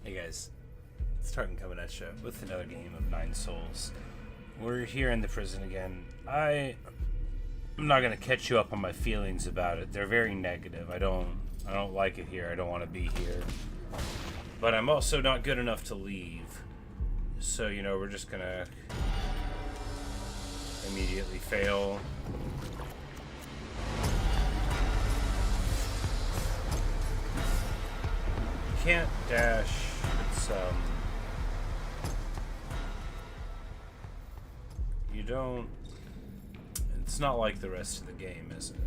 Hey guys, it's Tartan coming at you with another game of Nine Souls. We're here in the prison again. I'm not gonna catch you up on my feelings about it. They're very negative. I don't like it here. I don't want to be here. But I'm also not good enough to leave. So, you know, we're just gonna immediately fail. Can't dash. You don't. It's not like the rest of the game, is it?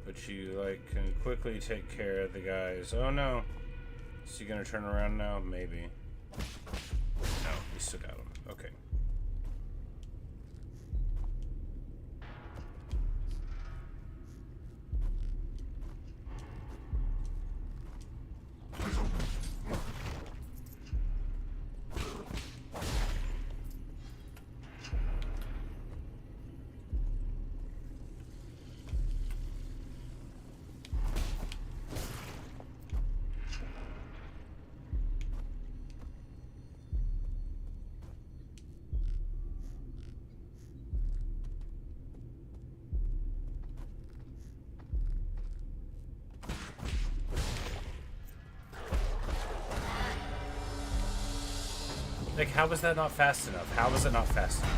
But you, like, can quickly take care of the guys. Oh no. Is he gonna turn around now? Maybe. No, we still got him. Okay. Like, how was that not fast enough? How was it not fast enough?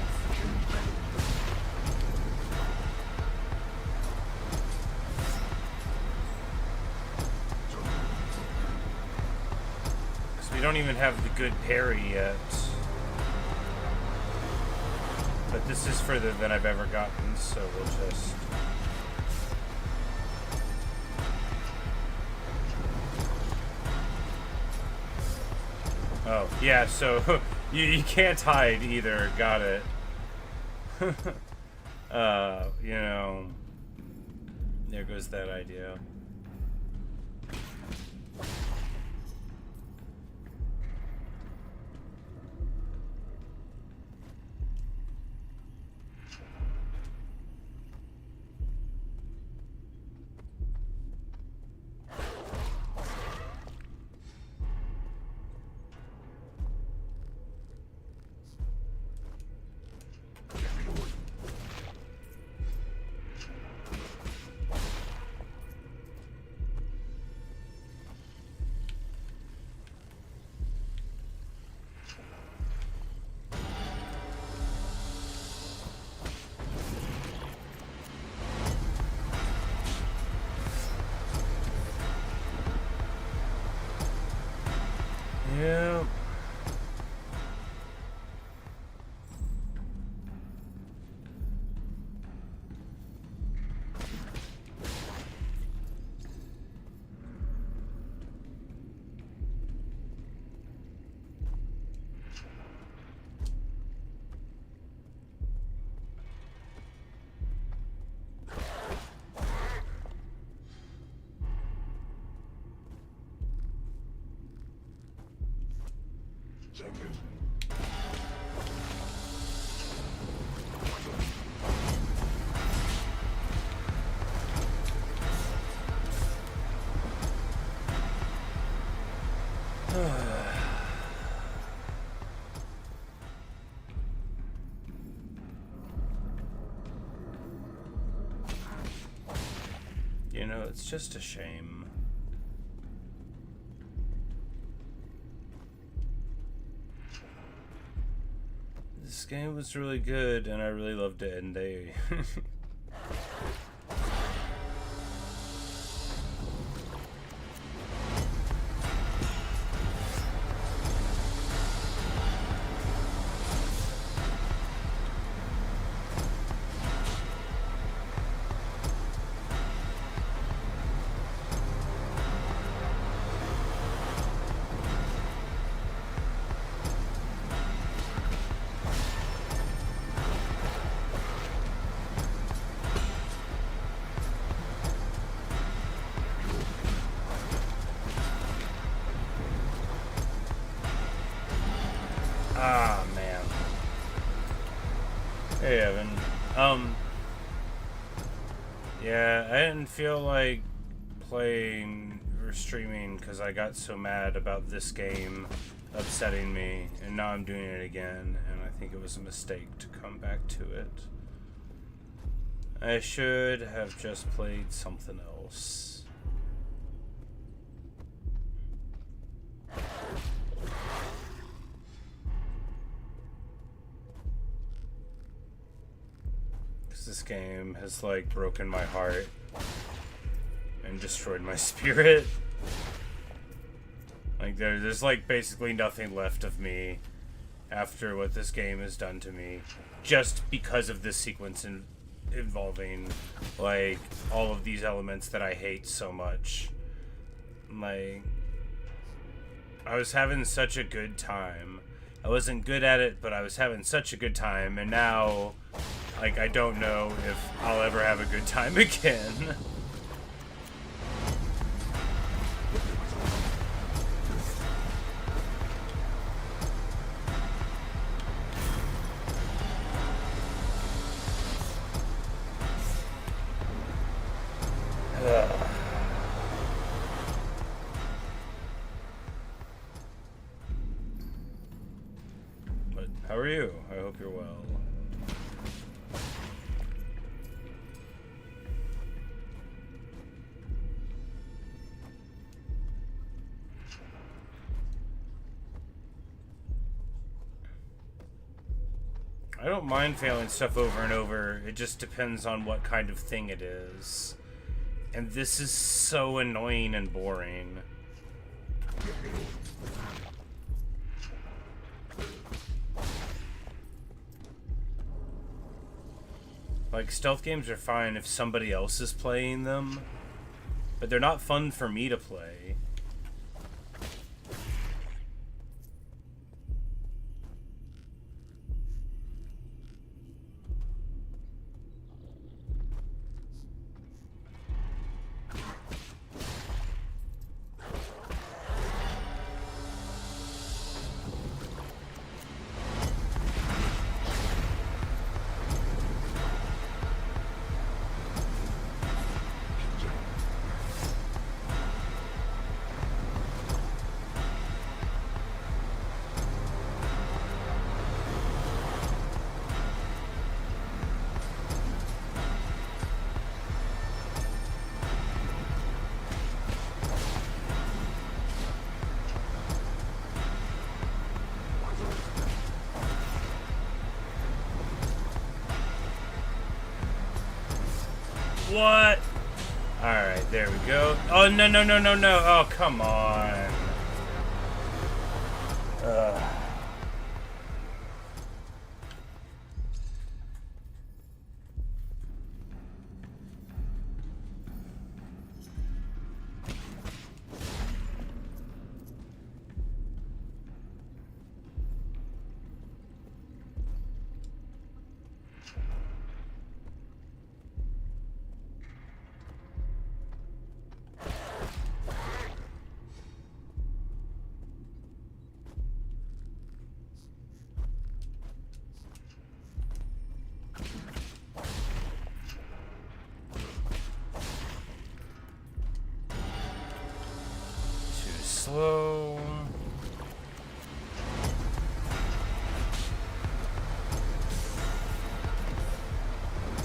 Because we don't even have the good parry yet. But this is further than I've ever gotten, so we'll just... Oh, yeah, so you can't hide either. Got it. You know, there goes that idea. Yeah. You know, it's just a shame. This game was really good, and I really loved it, and they... Ah, man. Hey, Evan. Yeah, I didn't feel like playing or streaming because I got so mad about this game upsetting me, and now I'm doing it again, and I think it was a mistake to come back to it. I should have just played something else. This game has like broken my heart and destroyed my spirit. Like there's like basically nothing left of me after what this game has done to me, just because of this sequence involving like all of these elements that I hate so much. Like, I was having such a good time. I wasn't good at it, but I was having such a good time, and now like, I don't know if I'll ever have a good time again. But how are you? I hope you're well. I don't mind failing stuff over and over. It just depends on what kind of thing it is. And this is so annoying and boring. Like, stealth games are fine if somebody else is playing them, but they're not fun for me to play. What? Alright, there we go. Oh, no, no, no, no, no. Oh, come on. Ugh. Slow.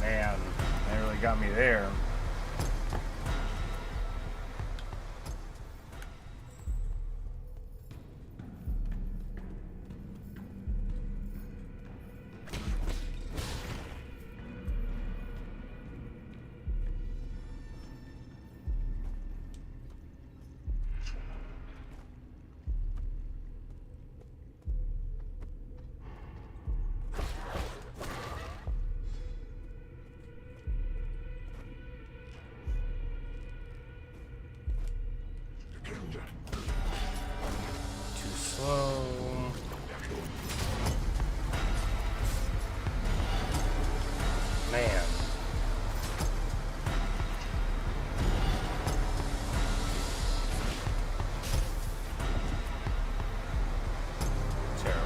Man, they really got me there. Slow. Man. Terrible.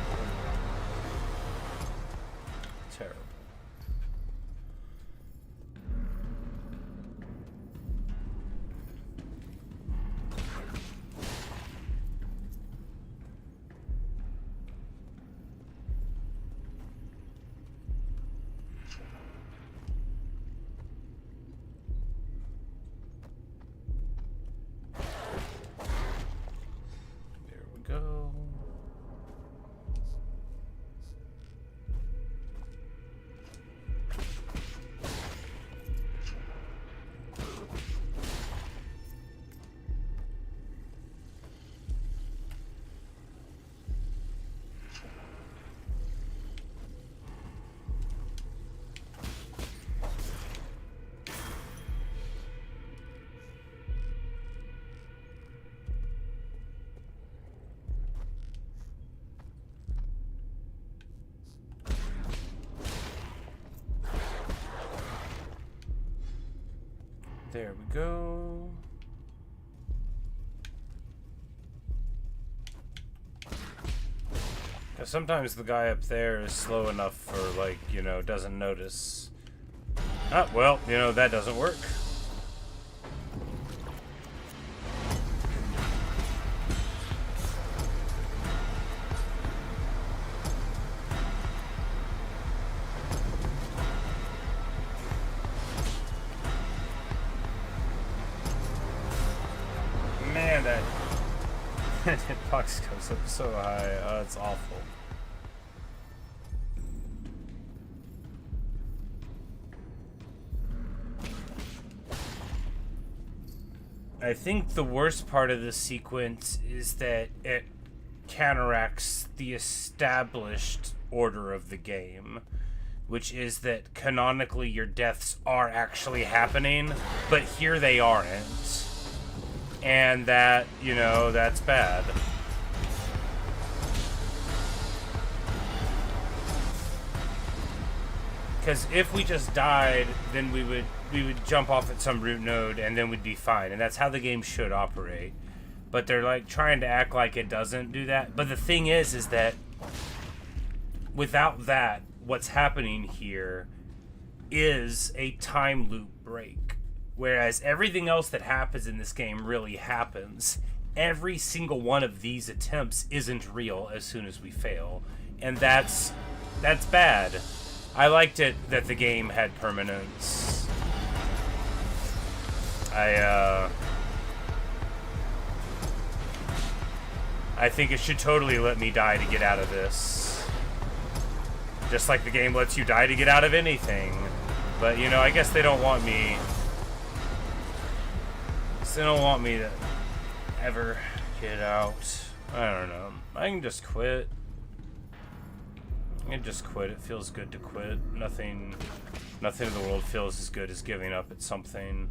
There we go. Because sometimes the guy up there is slow enough for, like, you know, doesn't notice. Ah, well, you know, that doesn't work. Man, that hitbox goes up so high. Oh, it's awful. I think the worst part of this sequence is that it counteracts the established order of the game, which is that canonically your deaths are actually happening, but here they aren't. And that, you know, that's bad. Because if we just died, then we would jump off at some root node and then we'd be fine. And that's how the game should operate. But they're like trying to act like it doesn't do that. But the thing is that without that, what's happening here is a time loop break. Whereas everything else that happens in this game really happens. Every single one of these attempts isn't real as soon as we fail. And that's bad. I liked it that the game had permanence. I think it should totally let me die to get out of this. Just like the game lets you die to get out of anything. But, you know, I guess they don't want me... They don't want me to ever get out. I don't know. I can just quit. I can just quit. It feels good to quit. Nothing in the world feels as good as giving up at something.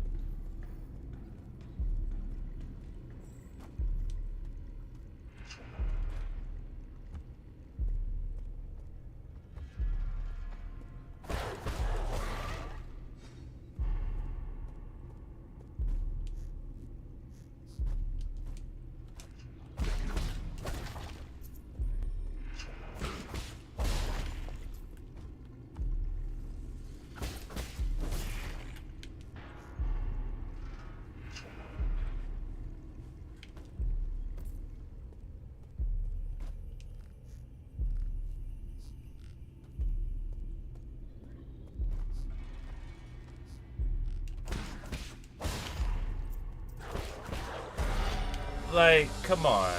Like, come on.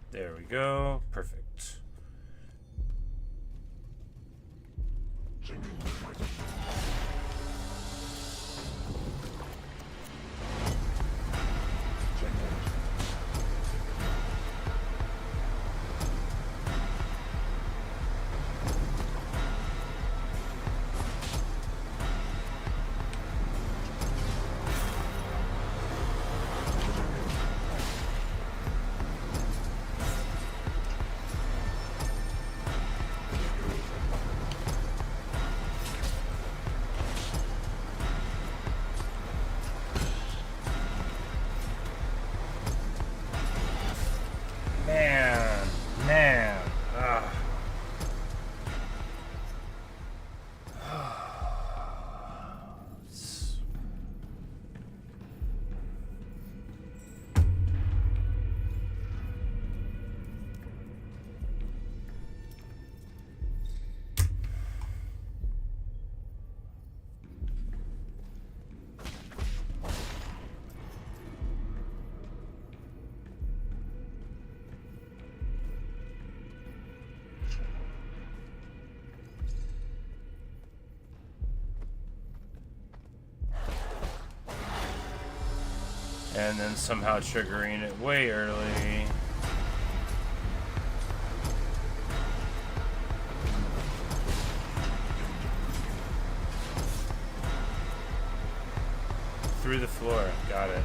There we go. Perfect. and then somehow triggering it way early. Through the floor. Got it.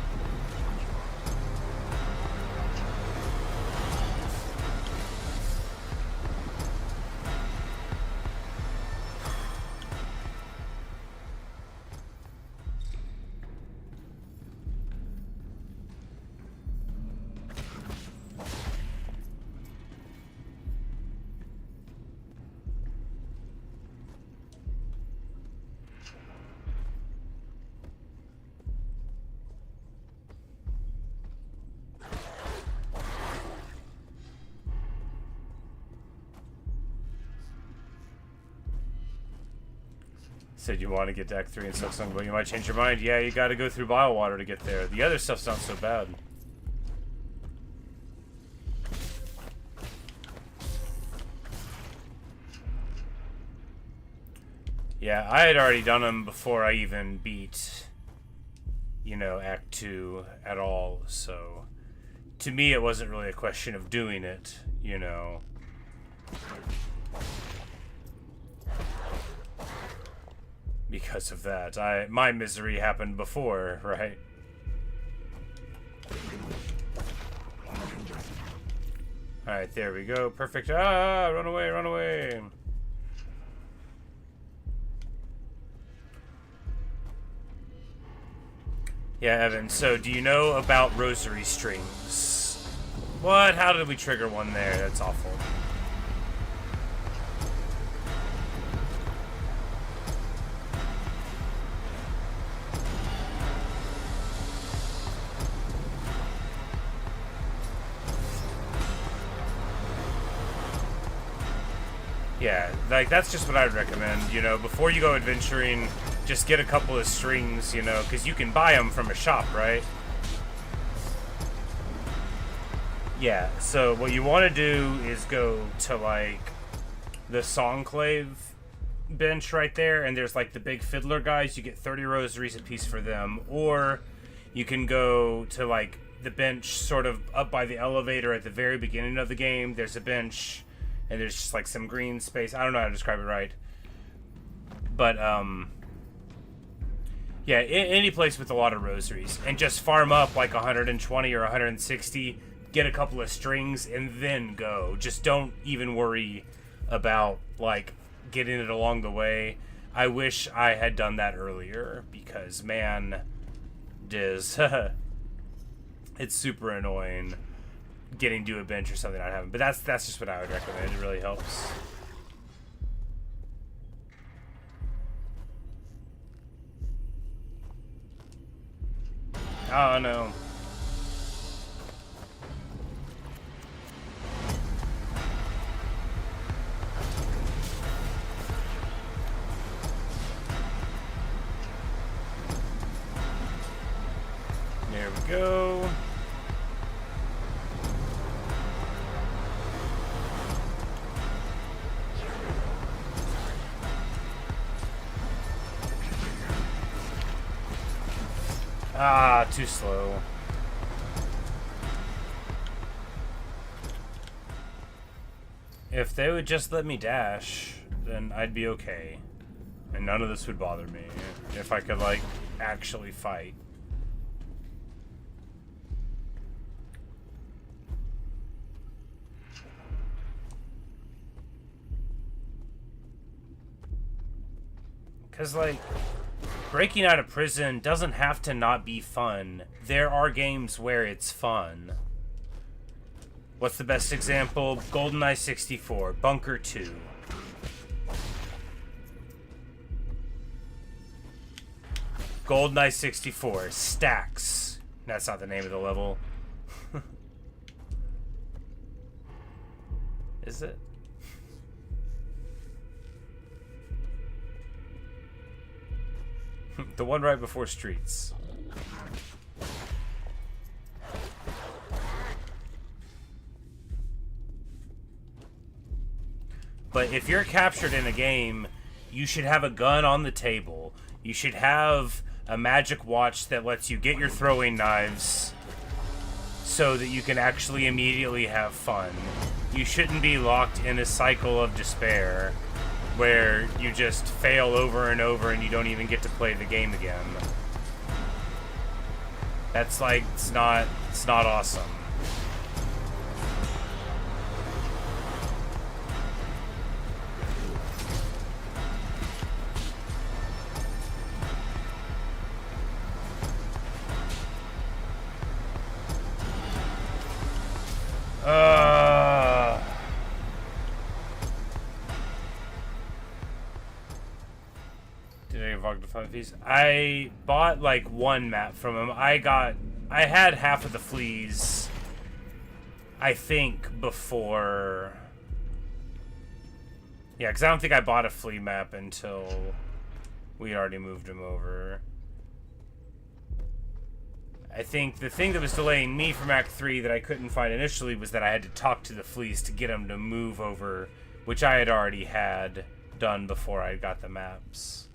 Said you want to get to Act 3 and Silksong, but you might change your mind. Yeah, you gotta go through Biowater to get there. The other stuff's not so bad. Yeah, I had already done them before I even beat, you know, Act 2 at all, so to me it wasn't really a question of doing it, you know. Because of that. My misery happened before, right? Alright, there we go. Perfect. Ah, run away, run away. Yeah, Evan, so do you know about rosary strings? What? How did we trigger one there? That's awful. Yeah, like, that's just what I would recommend, you know, before you go adventuring, just get a couple of strings, you know, because you can buy them from a shop, right? Yeah, so what you want to do is go to, like, the Songclave bench right there, and there's, like, the big fiddler guys. You get 30 rosaries apiece for them, or you can go to, like, the bench sort of up by the elevator at the very beginning of the game. There's a bench, and there's just, like, some green space. I don't know how to describe it right. But, yeah, any place with a lot of rosaries. And just farm up, like, 120 or 160, get a couple of strings, and then go. Just don't even worry about, like, getting it along the way. I wish I had done that earlier, because, man, it's super annoying getting to a bench or something not having. But that's just what I would recommend. It really helps. Oh no. There we go. Ah, too slow. If they would just let me dash, then I'd be okay. And none of this would bother me. If I could, like, actually fight. Because, like, breaking out of prison doesn't have to not be fun. There are games where it's fun. What's the best example? GoldenEye 64, Bunker 2. GoldenEye 64, Stacks. That's not the name of the level. Is it? The one right before Streets. But if you're captured in a game, you should have a gun on the table. You should have a magic watch that lets you get your throwing knives so that you can actually immediately have fun. You shouldn't be locked in a cycle of despair where you just fail over and over and you don't even get to play the game again. That's like, it's not awesome. Did I get Vog to 5 piece? I bought like one map from him. I had half of the fleas, I think, before. Yeah, because I don't think I bought a flea map until we already moved him over. I think the thing that was delaying me from Act 3 that I couldn't find initially was that I had to talk to the fleas to get them to move over, which I had already had done before I got the maps.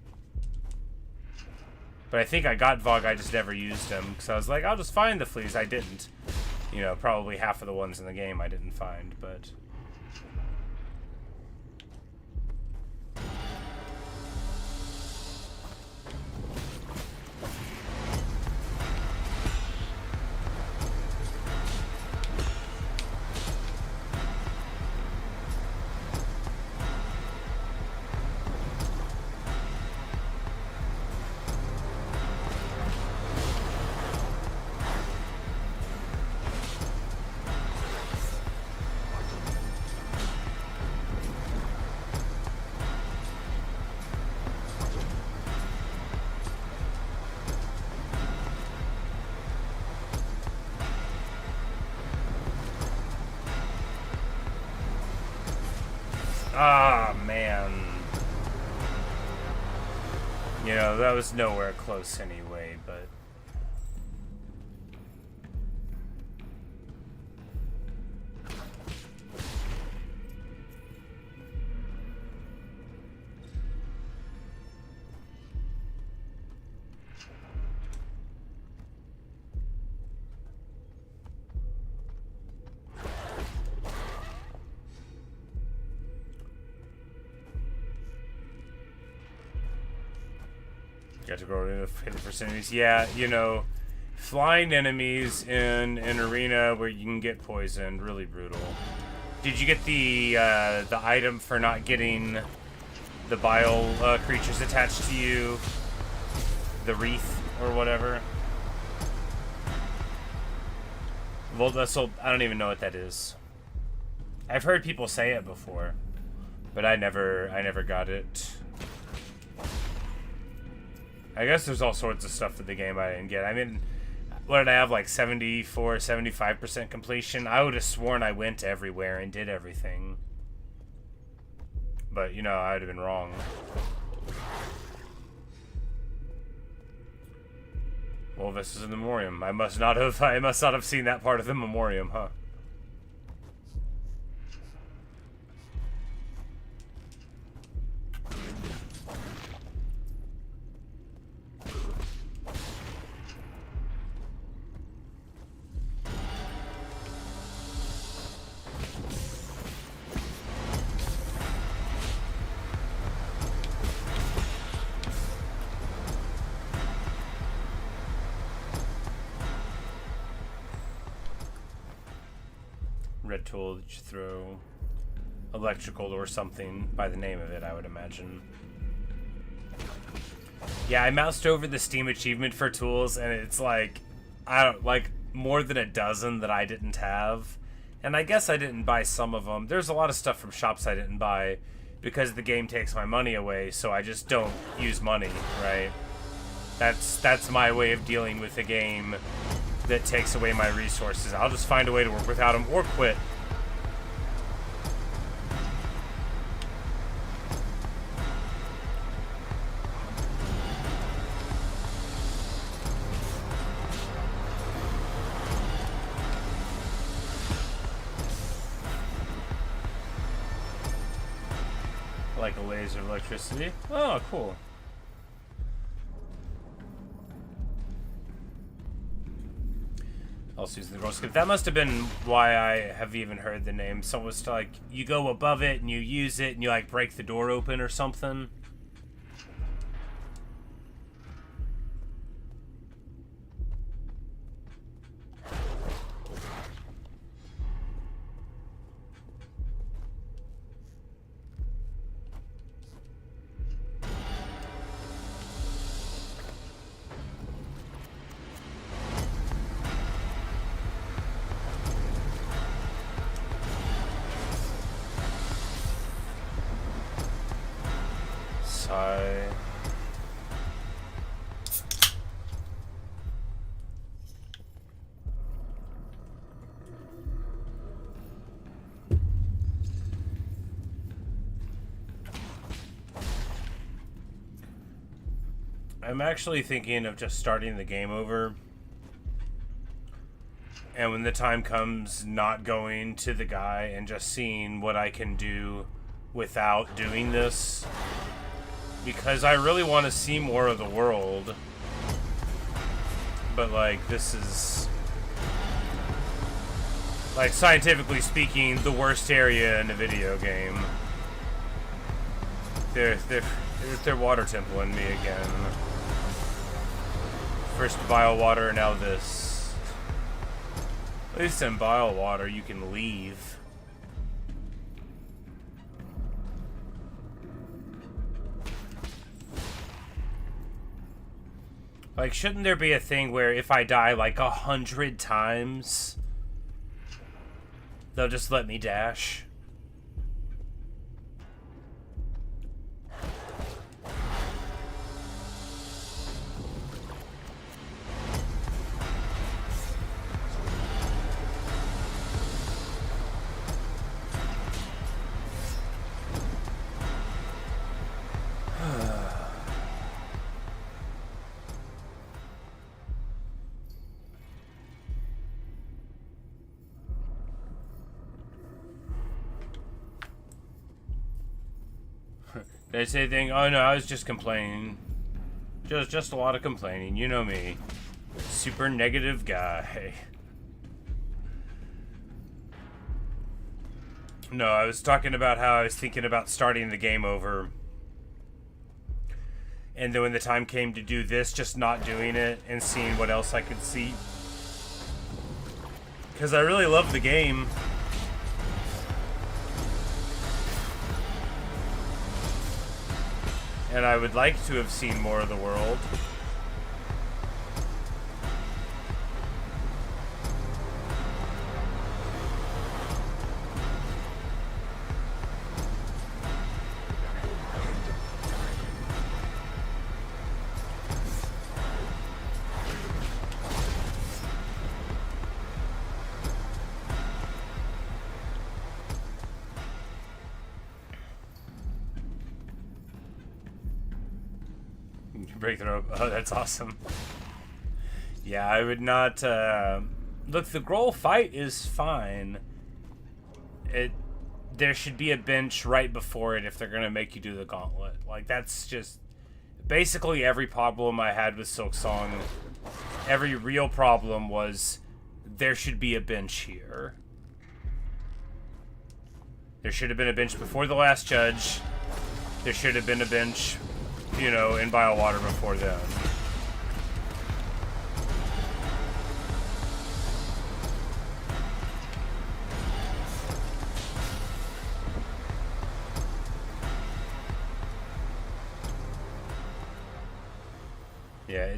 But I think I got Vog, I just never used him, because I was like, I'll just find the fleas. I didn't. You know, probably half of the ones in the game I didn't find, but... Ah, man. You know, that was nowhere close anyway, but... Got to go to hit the first enemies. Yeah, you know, flying enemies in an arena where you can get poisoned, really brutal. Did you get the item for not getting the bile creatures attached to you? The wreath or whatever? Volvessel, I don't even know what that is. I've heard people say it before, but I never got it. I guess there's all sorts of stuff in the game I didn't get. I mean, what did I have, like 74, 75% completion? I would have sworn I went everywhere and did everything. But, you know, I would have been wrong. Well, this is a memoriam. I must not have seen that part of the memoriam, huh? Red tool that you throw, electrical or something by the name of it, I would imagine. Yeah, I moused over the Steam achievement for tools, and it's like, I don't, like, more than a dozen that I didn't have. And I guess I didn't buy some of them. There's a lot of stuff from shops I didn't buy because the game takes my money away, so I just don't use money, right? That's my way of dealing with a game that takes away my resources. I'll just find a way to work without them or quit. Like a laser of electricity. Oh, cool. Also using the roll skip. That must have been why I have even heard the name. Someone was like, you go above it and you use it and you like break the door open or something. I'm actually thinking of just starting the game over. And when the time comes, not going to the guy and just seeing what I can do without doing this. Because I really want to see more of the world. But, like, this is... like, scientifically speaking, the worst area in a video game. They're water templing me again. First bile water, now this. At least in bile water, you can leave. Like, shouldn't there be a thing where if I die like 100 times, they'll just let me dash? Did I say anything? Oh no, I was just complaining. Just a lot of complaining. You know me. Super negative guy. No, I was talking about how I was thinking about starting the game over. And then when the time came to do this, just not doing it and seeing what else I could see. Because I really love the game. And I would like to have seen more of the world. Break the rope. Oh, that's awesome. Yeah, I would not... Look, the Grohl fight is fine. There should be a bench right before it if they're going to make you do the gauntlet. Like, that's just... basically every problem I had with Silk Song, every real problem was there should be a bench here. There should have been a bench before the last judge. There should have been a bench, you know, in Biowater before then. Yeah,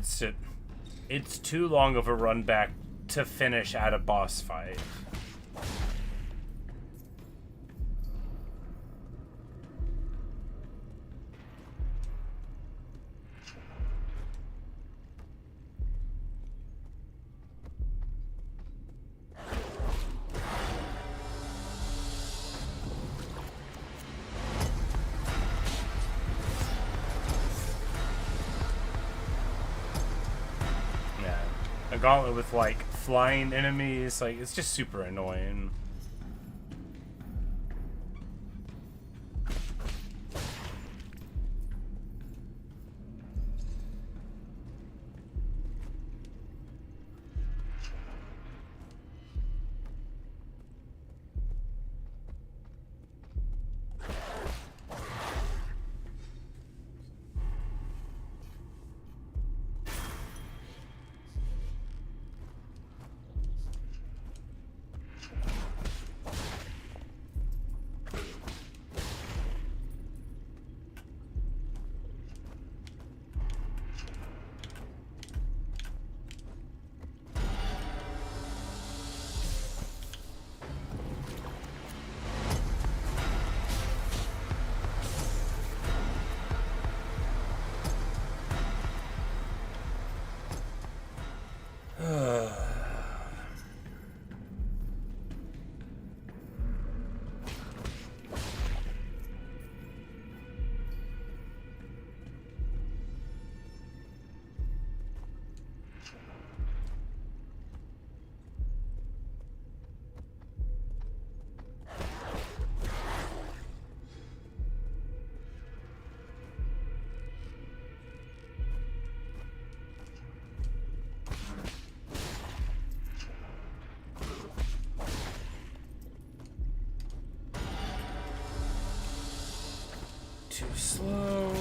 it's too long of a run back to finish at a boss fight. Gauntlet with like flying enemies, like it's just super annoying. too slow.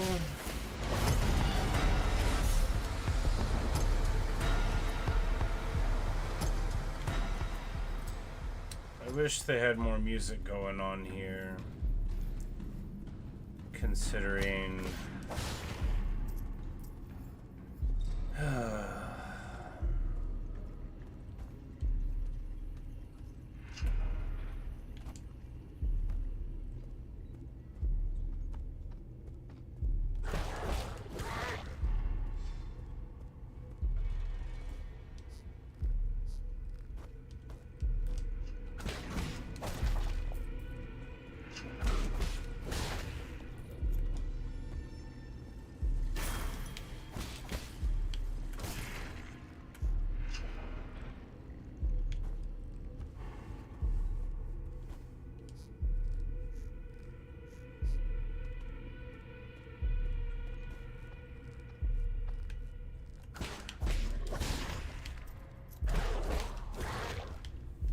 I wish they had more music going on here, considering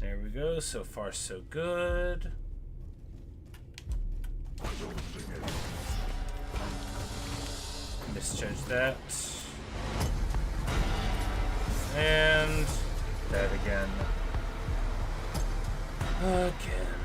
there we go. So far, so good. Misjudged that. And Dead again. again.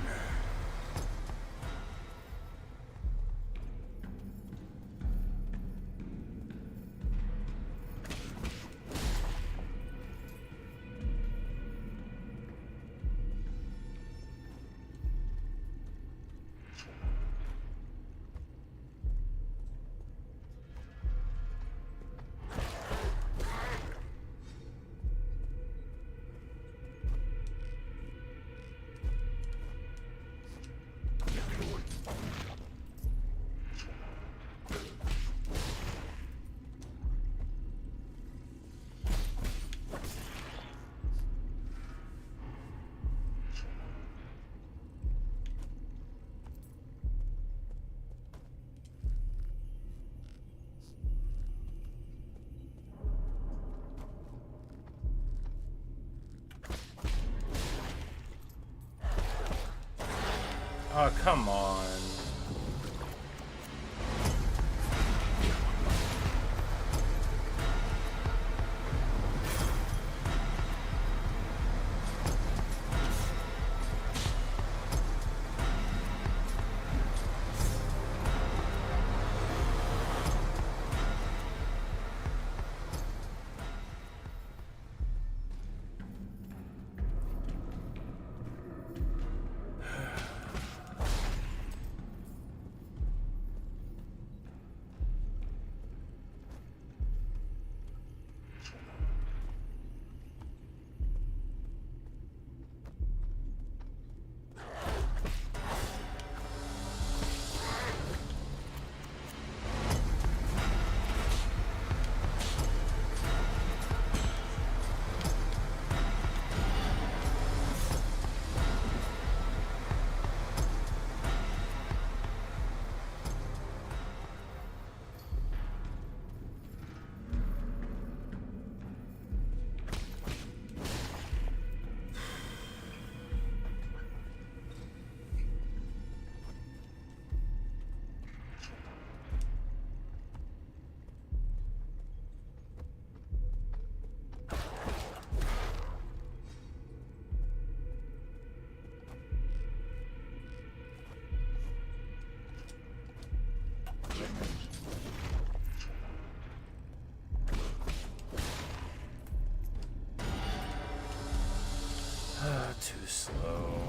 Oh, come on. Too slow.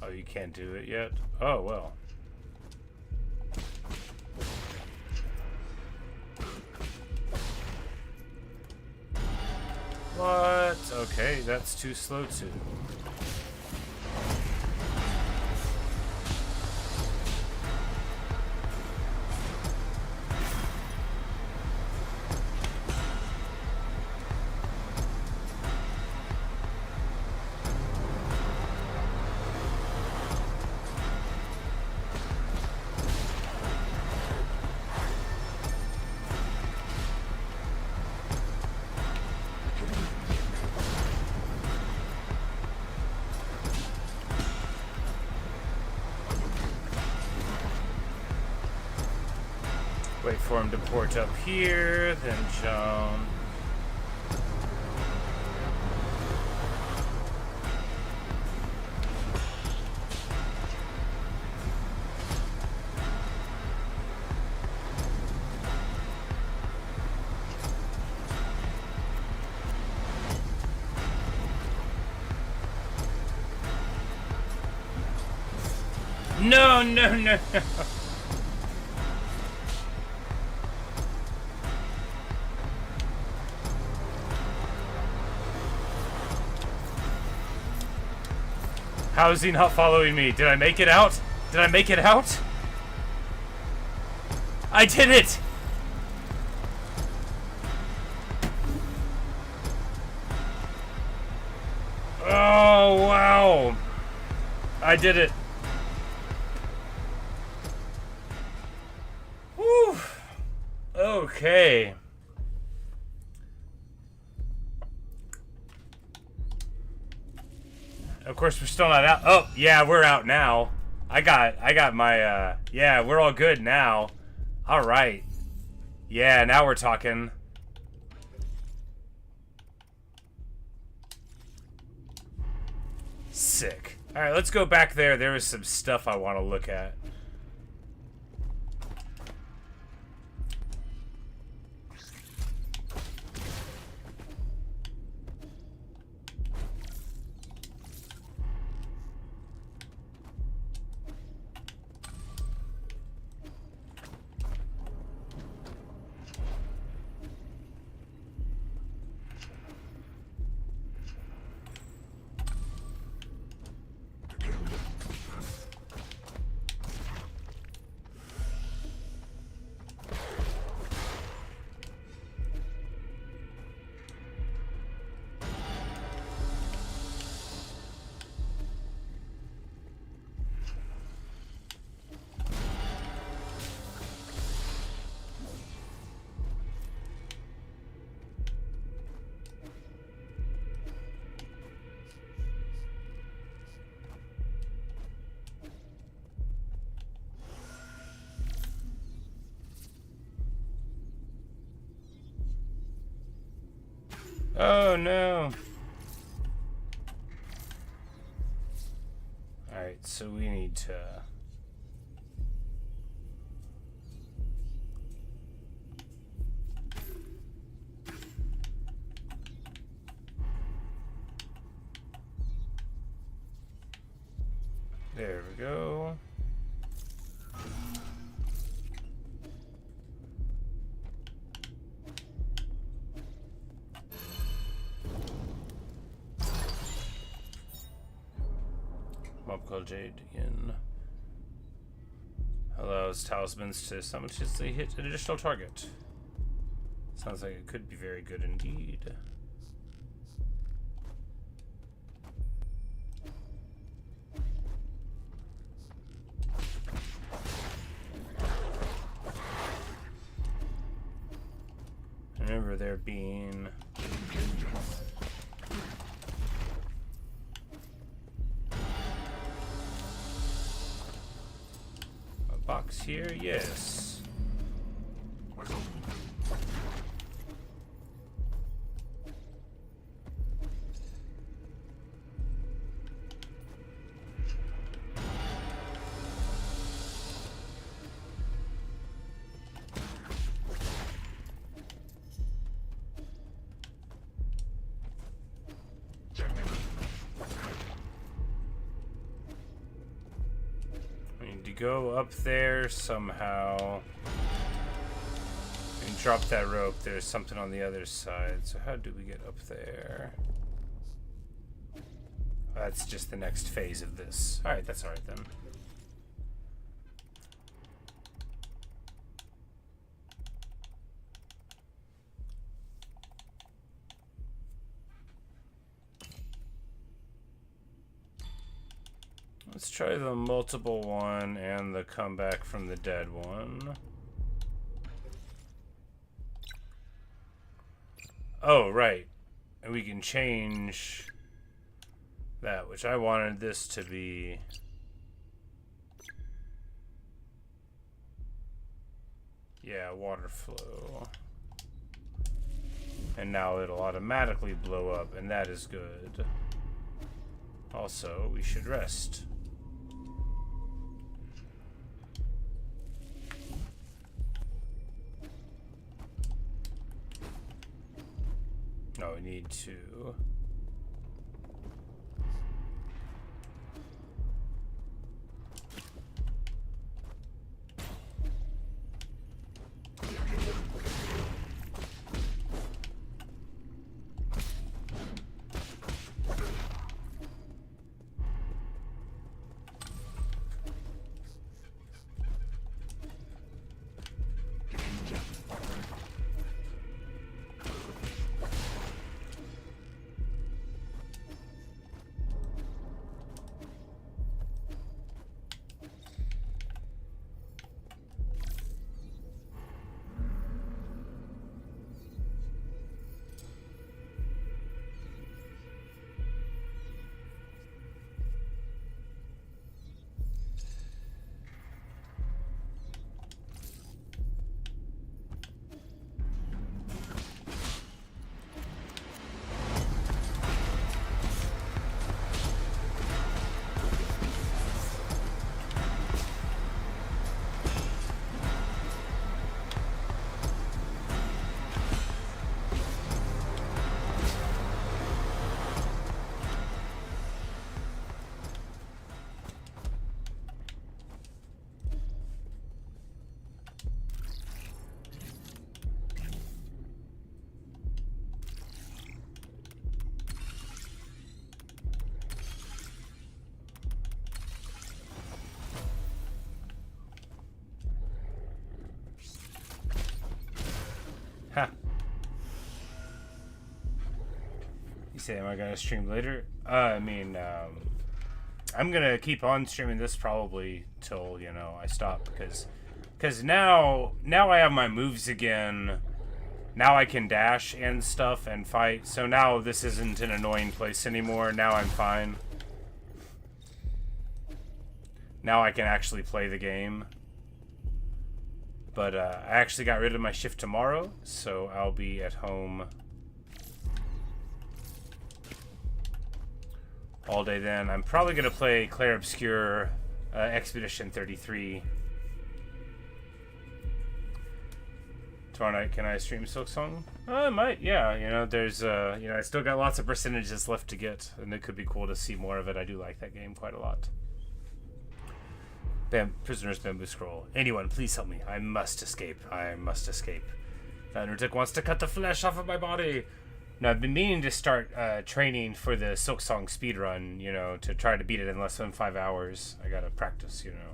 Oh, you can't do it yet? Oh, well. What? Okay, that's too slow too. Wait for him to port up here, then jump. No, no, no, no. How is he not following me? Did I make it out? Did I make it out? I did it! Oh, wow. I did it. Whew. Okay. Of course, we're still not out. Oh, yeah, we're out now. I got my, yeah, we're all good now. All right. Yeah, now we're talking. Sick. All right, let's go back there. There is some stuff I want to look at. Oh no. Alright, so we need to... There we go. Mob called Jade in. Allows talismans to simultaneously hit an additional target. Sounds like it could be very good indeed. I remember there being... box here, yes. Go up there somehow and drop that rope. There's something on the other side. So how do we get up there? That's just the next phase of this. Alright, that's alright then. Let's try the multiple one and the comeback from the dead one. Oh, right. And we can change that, which I wanted this to be. Yeah, water flow. And now it'll automatically blow up, and that is good. Also, we should rest. No, we need to. Ha. You say, am I gonna stream later? I'm gonna keep on streaming this probably till, you know, I stop, because now I have my moves again. Now I can dash and stuff and fight, so now this isn't an annoying place anymore. Now I'm fine. Now I can actually play the game. But I actually got rid of my shift tomorrow, so I'll be at home all day then. I'm probably going to play Clair Obscure Expedition 33. Tomorrow night, can I stream Silksong? I might, yeah. You know, there's, you know, I still got lots of percentages left to get, and it could be cool to see more of it. I do like that game quite a lot. Prisoner's Bamboo Scroll. Anyone, please help me. I must escape. I must escape. That Lunatic wants to cut the flesh off of my body. Now, I've been meaning to start training for the Silksong speedrun, you know, to try to beat it in less than 5 hours. I gotta practice, you know.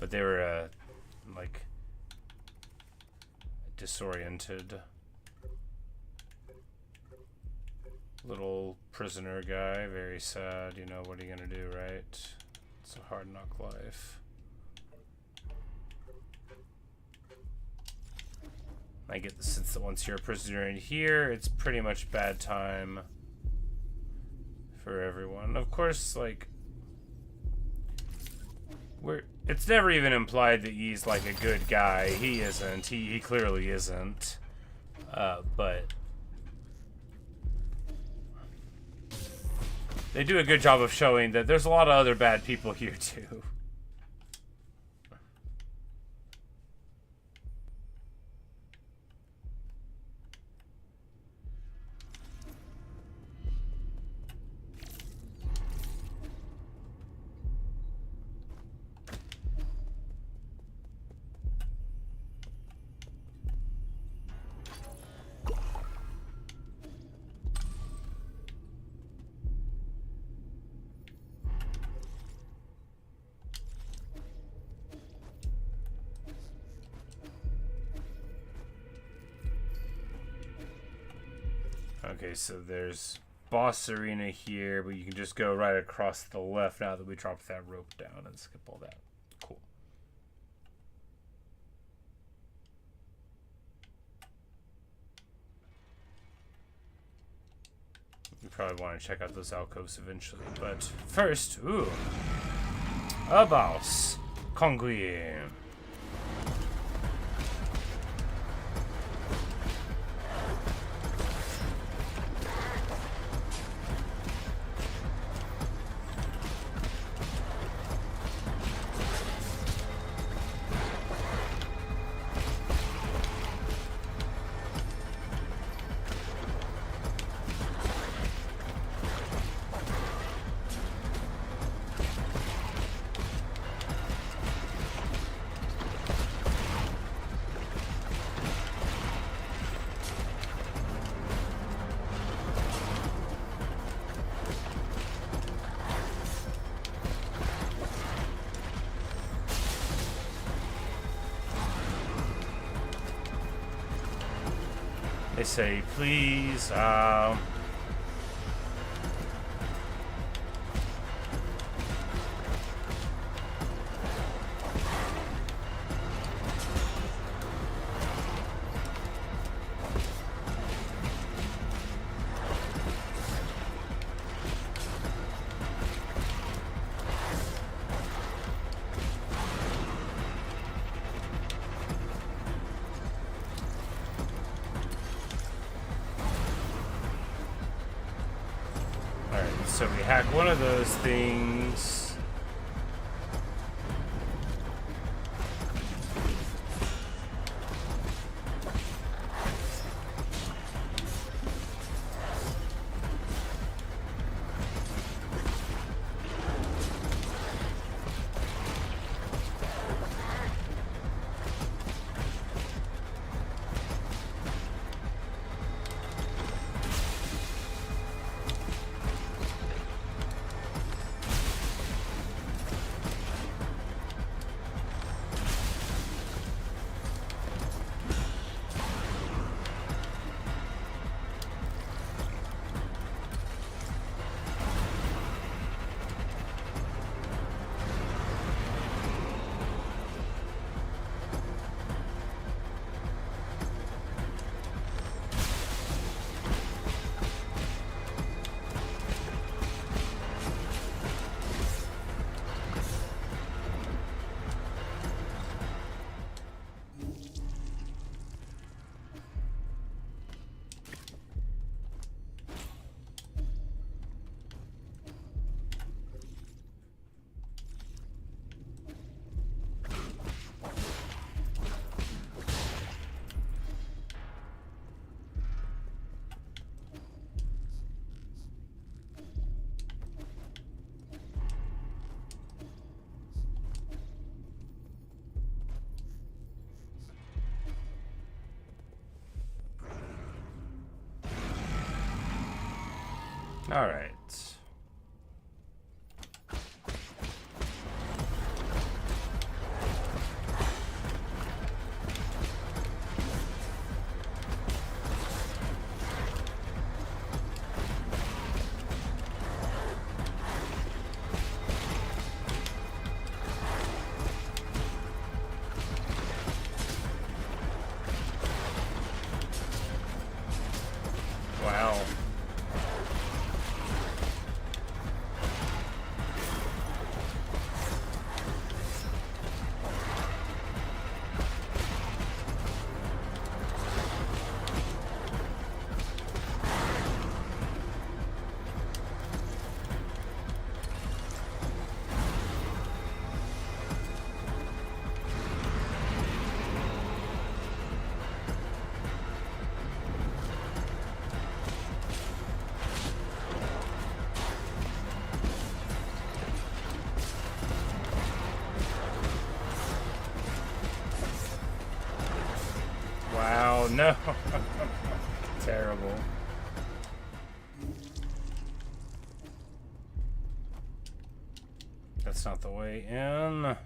But they were, like, disoriented. Little prisoner guy, very sad. You know, what are you gonna do, right? It's a hard knock life. I get the sense that once you're a prisoner in here, it's pretty much bad time for everyone. Of course, like, it's never even implied that he's like a good guy. He isn't. He clearly isn't. But they do a good job of showing that there's a lot of other bad people here too. Okay, so there's boss arena here, but you can just go right across the left now that we dropped that rope down and skip all that. Cool. You probably want to check out those alcoves eventually, but first, ooh, a boss, Kanghui. They say, please, so we hack one of those things. All right. Wow. Wow, no. Terrible. That's not the way in.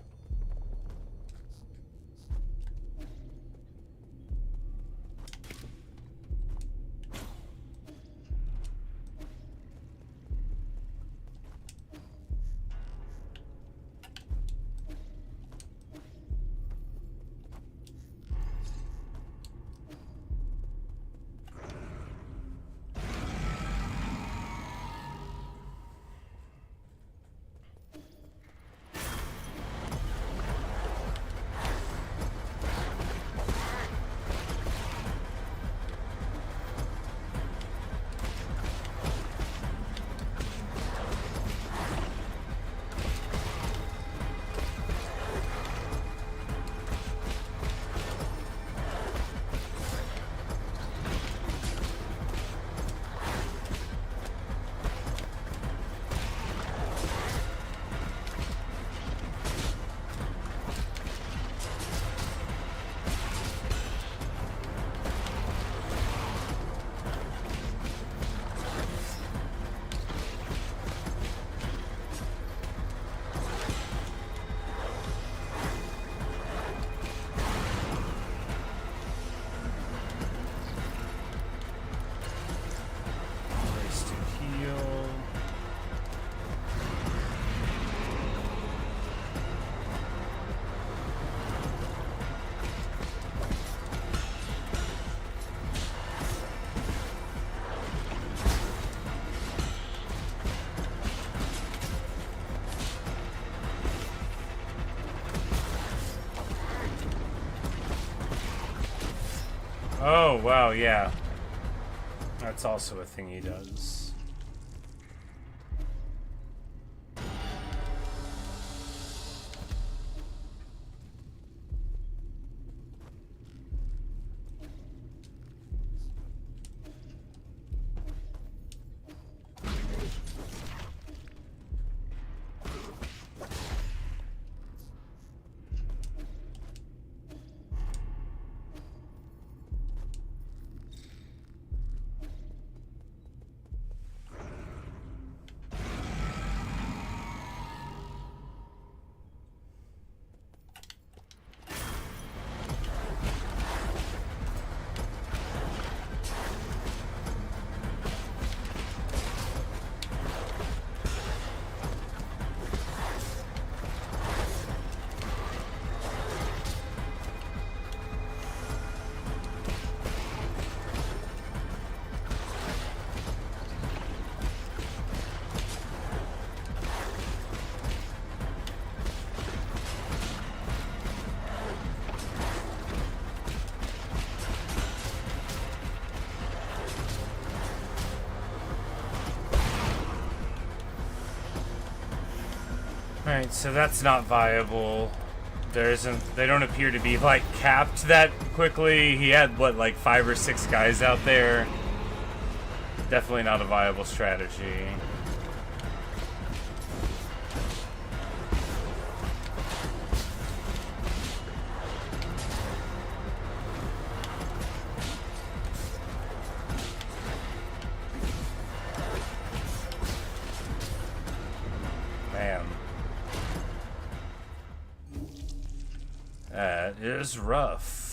Oh, wow, yeah. That's also a thing he does. Alright, so that's not viable. They don't appear to be, like, capped that quickly. He had, what, like 5 or 6 guys out there? Definitely not a viable strategy. Man. That is rough.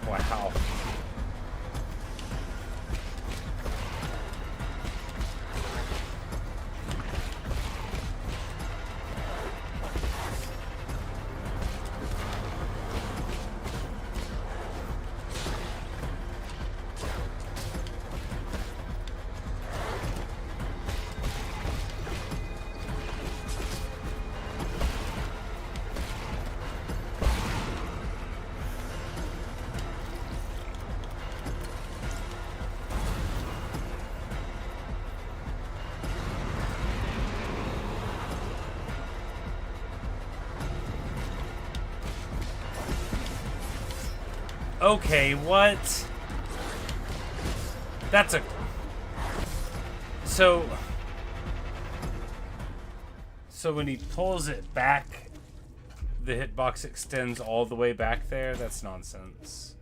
Wow. Okay, what? That's a... So when he pulls it back, the hitbox extends all the way back there? That's nonsense.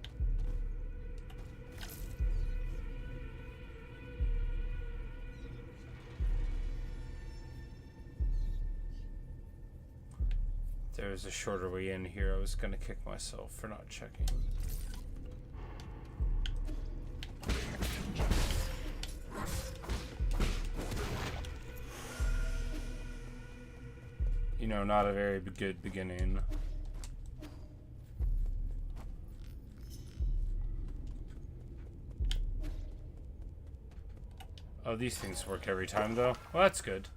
There's a shorter way in here. I was gonna kick myself for not checking. You know, not a very good beginning. Oh, these things work every time, though. Well, that's good.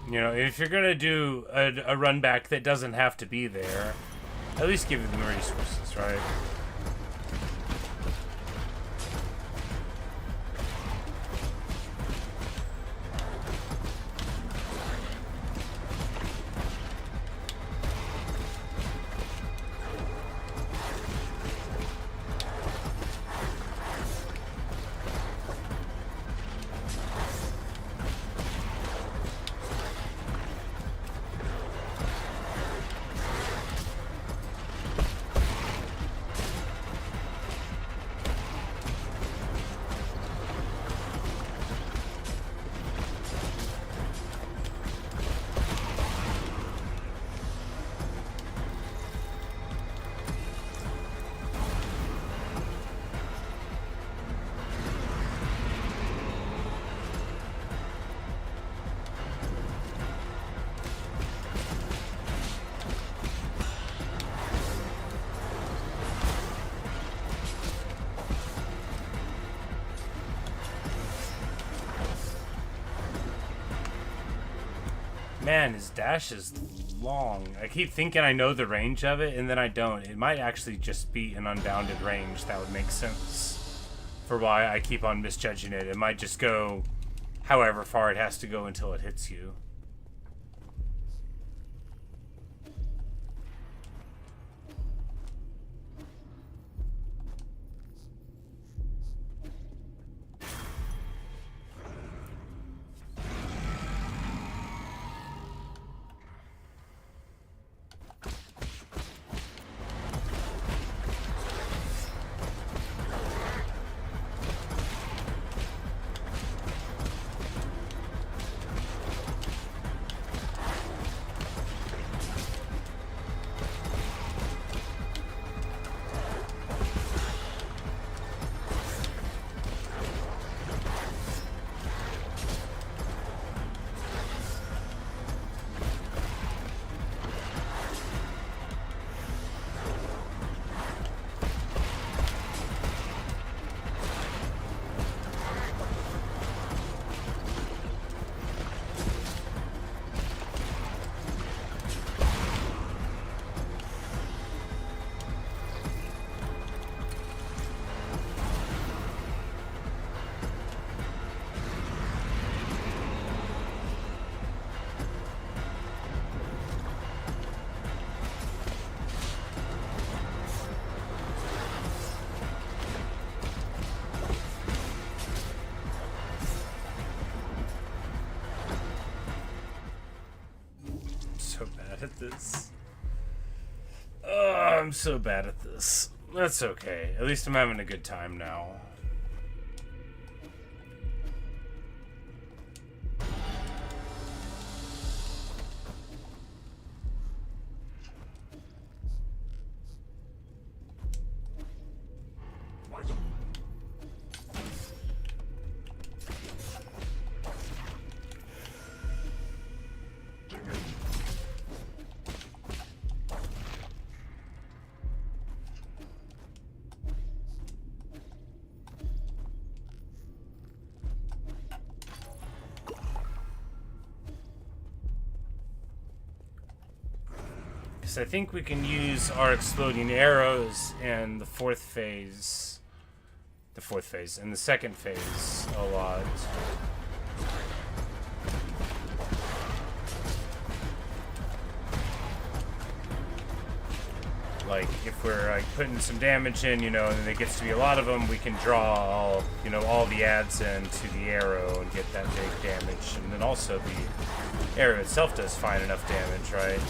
You know, if you're gonna do a run back that doesn't have to be there, at least give them the resources, right? Man, his dash is long. I keep thinking I know the range of it, and then I don't. It might actually just be an unbounded range. That would make sense for why I keep on misjudging it. It might just go however far it has to go until it hits you. At this. Oh, I'm so bad at this. That's okay. At least I'm having a good time now. I think we can use our exploding arrows in the fourth phase. In the second phase a lot. Like, if we're like putting some damage in, you know, and then it gets to be a lot of them, we can draw all, you know, all the adds into the arrow and get that big damage. And then also the arrow itself does fine enough damage, right?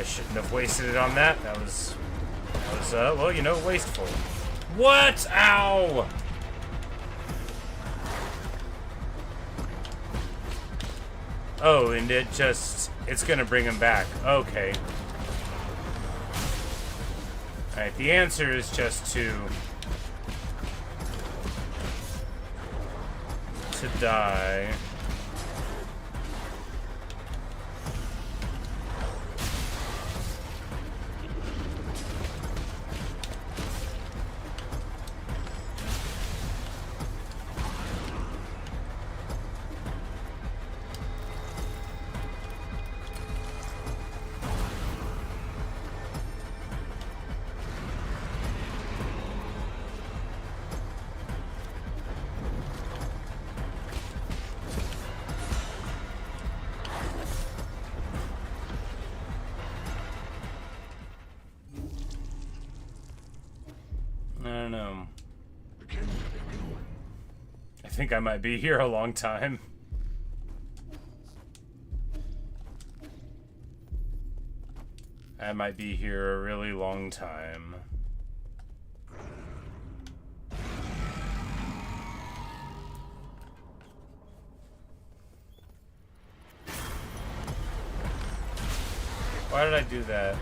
Shouldn't have wasted it on that. That was well, you know, wasteful. What? Ow! Oh, and it's gonna bring him back. Okay. Alright, the answer is just to die. I think I might be here a long time. I might be here a really long time. Why did I do that?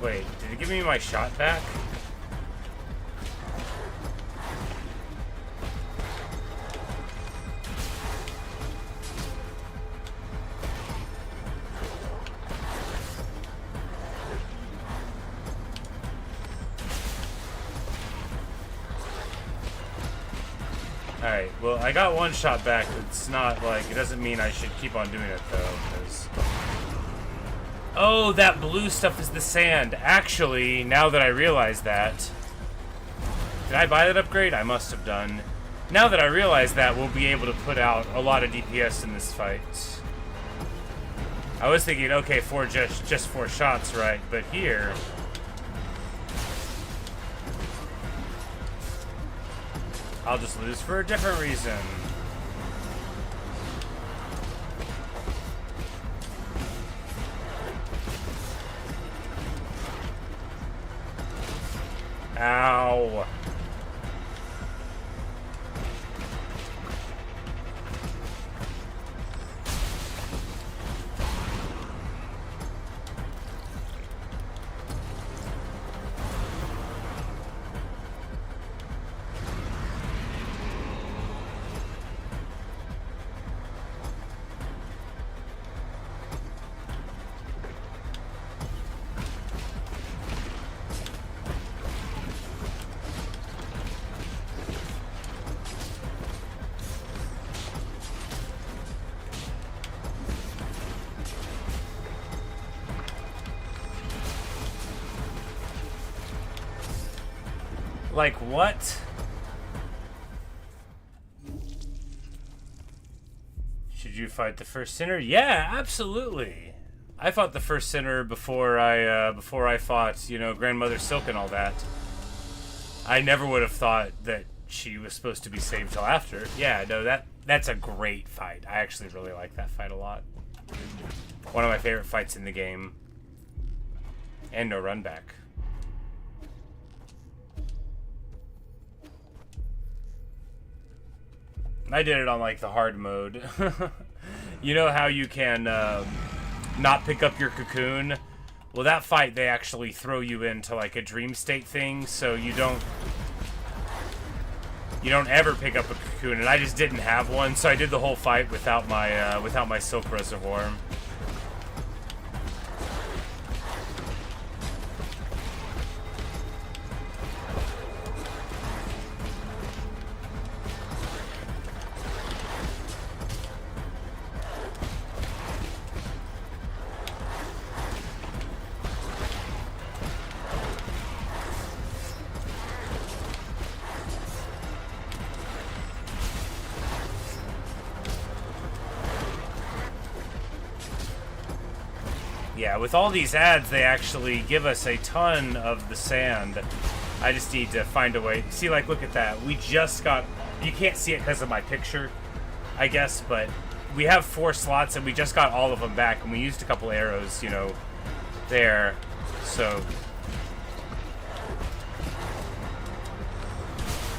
Wait, did it give me my shot back? Alright, well, I got one shot back. It's not like, it doesn't mean I should keep on doing it, though, because... Oh, that blue stuff is the sand. Actually, now that I realize that... Did I buy that upgrade? I must have done. Now that I realize that, we'll be able to put out a lot of DPS in this fight. I was thinking, okay, just 4 shots, right? But here... I'll just lose for a different reason. Ow. Like, what? Should you fight the first sinner? Yeah, absolutely. I fought the first sinner before I fought, you know, Grandmother Silk and all that. I never would have thought that she was supposed to be saved till after. Yeah, no, that's a great fight. I actually really like that fight a lot. One of my favorite fights in the game. And no run back. I did it on, like, the hard mode. You know how you can not pick up your cocoon? Well, that fight, they actually throw you into, like, a dream state thing, so you don't ever pick up a cocoon, and I just didn't have one, so I did the whole fight without my silk reservoir. Yeah, with all these ads, they actually give us a ton of the sand. I just need to find a way. See, like, look at that. We just got... You can't see it because of my picture, I guess, but we have 4 slots, and we just got all of them back, and we used a couple arrows, you know, there. So...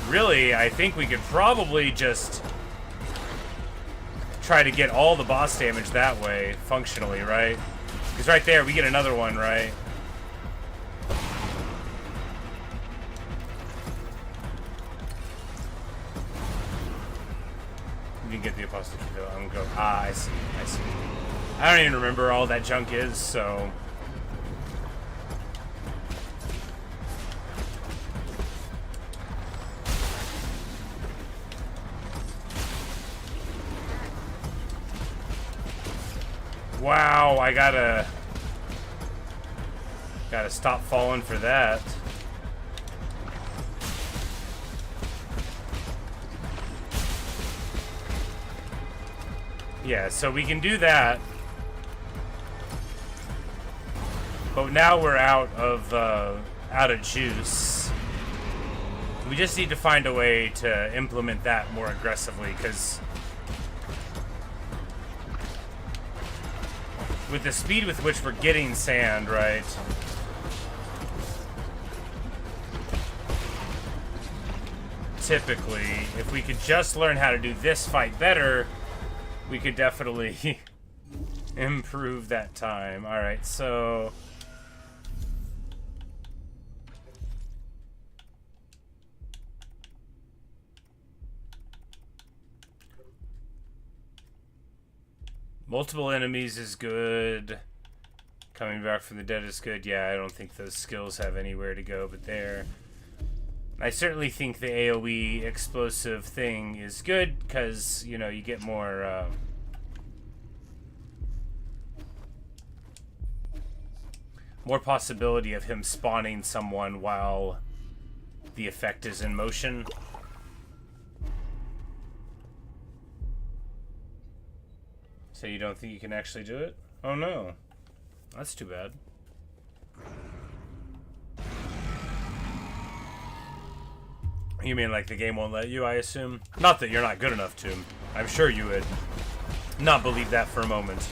Really, I think we could probably just try to get all the boss damage that way, functionally, right? Because right there, we get another one, right? You can get the Apostle Kill. I'm gonna go. Ah, I see. I see. I don't even remember all that junk is, so... Wow, I gotta stop falling for that. Yeah, so we can do that. But now we're out of juice. We just need to find a way to implement that more aggressively, because with the speed with which we're getting sand, right? Typically, if we could just learn how to do this fight better, we could definitely improve that time. Alright, so... multiple enemies is good. Coming back from the dead is good. Yeah, I don't think those skills have anywhere to go but there. I certainly think the AoE explosive thing is good, because, you know, you get more, more possibility of him spawning someone while the effect is in motion. So you don't think you can actually do it? Oh no. That's too bad. You mean like the game won't let you, I assume? Not that you're not good enough to. I'm sure you would not believe that for a moment.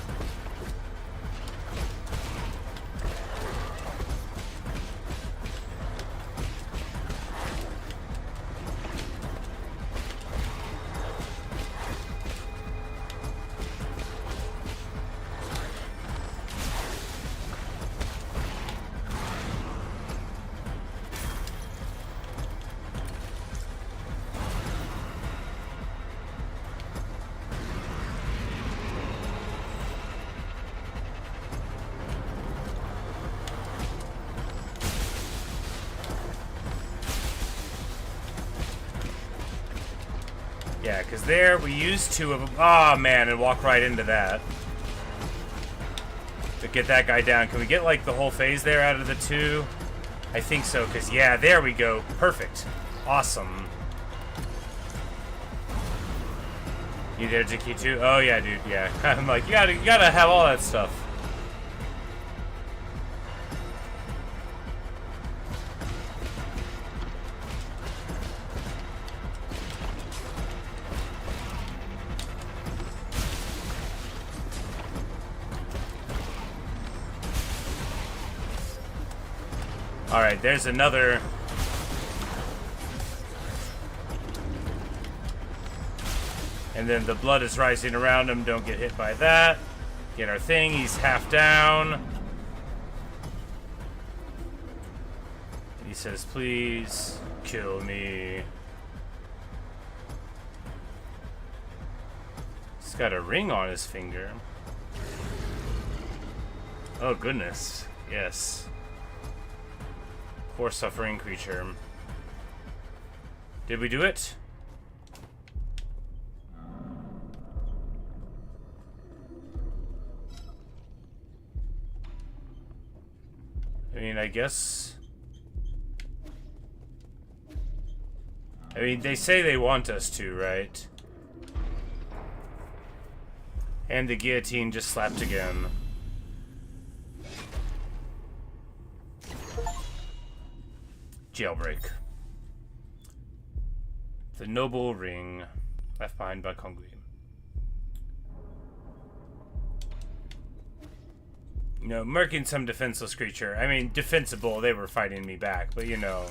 Yeah, because there we used two of them. Oh man, and walk right into that. To get that guy down. Can we get like the whole phase there out of the two? I think so, because yeah, there we go. Perfect. Awesome. You there, Jiki too? Oh yeah, dude, yeah. I'm like, you gotta have all that stuff. Alright, there's another. And then the blood is rising around him. Don't get hit by that. Get our thing. He's half down. He says, please kill me. He's got a ring on his finger. Oh, goodness. Yes. Poor suffering creature. Did we do it? I mean, I guess... I mean, they say they want us to, right? And the guillotine just slapped again. Jailbreak. The noble ring left behind by Kanghui. You know, murking some defenseless creature. I mean, defensible, they were fighting me back, but you know,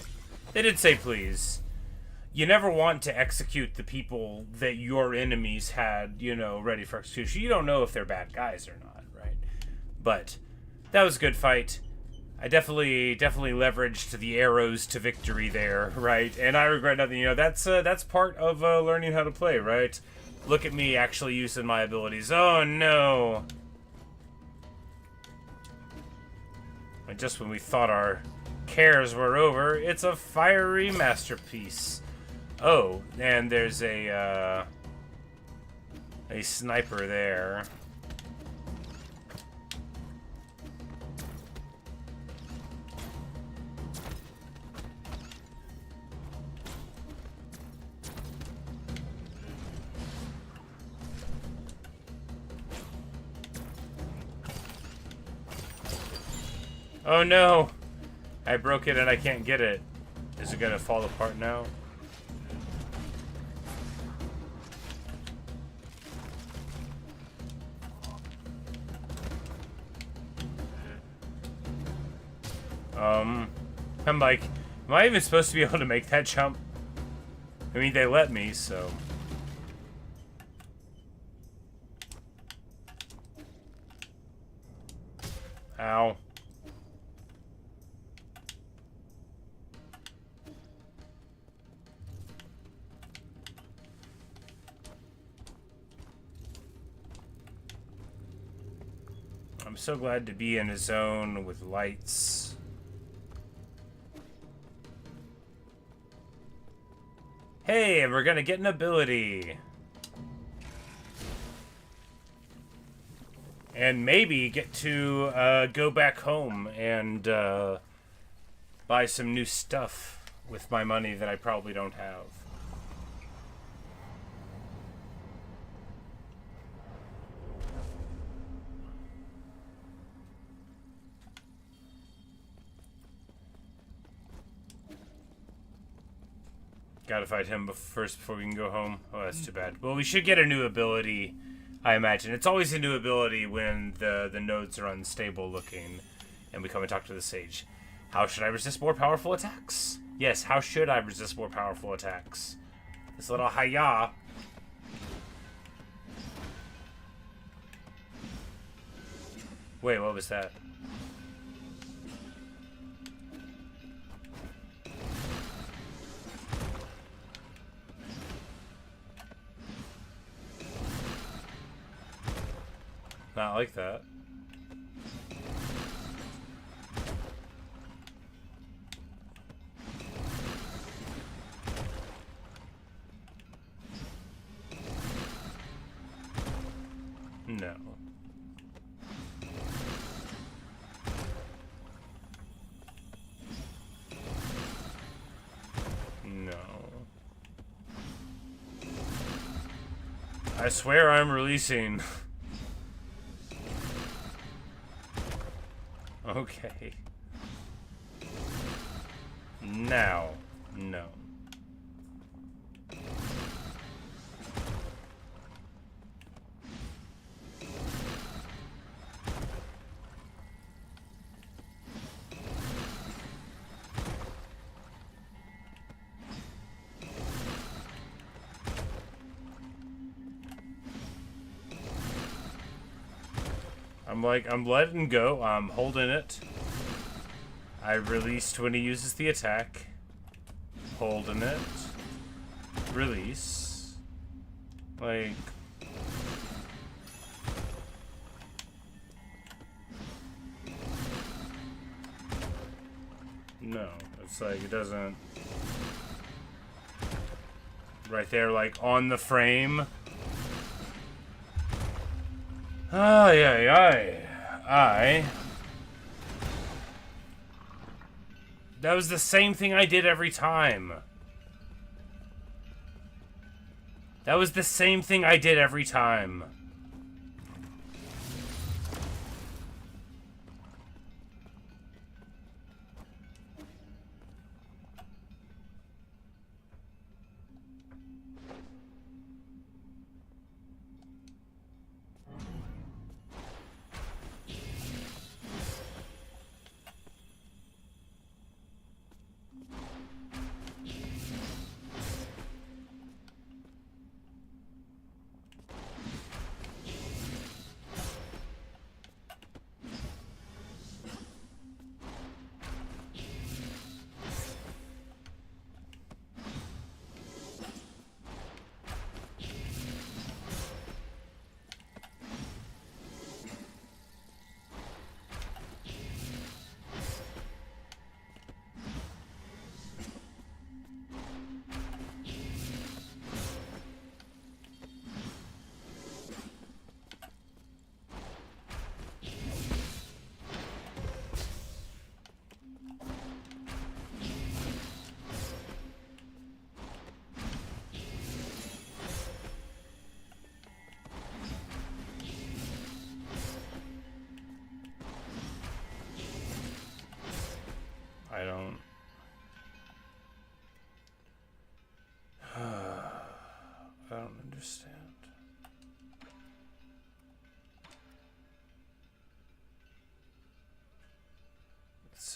they did say please. You never want to execute the people that your enemies had, you know, ready for execution. You don't know if they're bad guys or not, right? But that was a good fight. I definitely leveraged the arrows to victory there, right? And I regret nothing. You know, that's part of learning how to play, right? Look at me actually using my abilities. Oh no! And just when we thought our cares were over, it's a fiery masterpiece. Oh, and there's a sniper there. Oh no! I broke it and I can't get it. Is it gonna fall apart now? I'm like, am I even supposed to be able to make that jump? I mean, they let me, so... Ow. I'm so glad to be in a zone with lights. Hey, we're gonna get an ability. And maybe get to go back home and buy some new stuff with my money that I probably don't have. Gotta fight him first before we can go home. Oh, that's too bad. Well, we should get a new ability, I imagine. It's always a new ability when the nodes are unstable looking and we come and talk to the sage. How should I resist more powerful attacks? Yes, how should I resist more powerful attacks? This little hiya. Wait, what was that? Not like that. No. No. I swear I'm releasing. Okay. Now. No. I'm letting go. I'm holding it. I released when he uses the attack. Holding it. Release. Like... No. It's like, it doesn't... Right there, like, on the frame. Ay, ay, ay. That was the same thing I did every time. That was the same thing I did every time.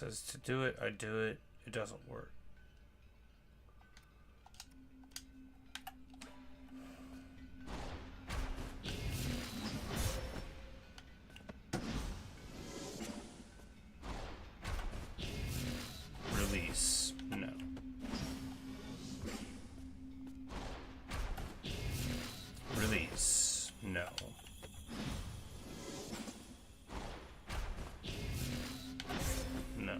says to do it, I do it. It doesn't work. Release. No. Release. No. No.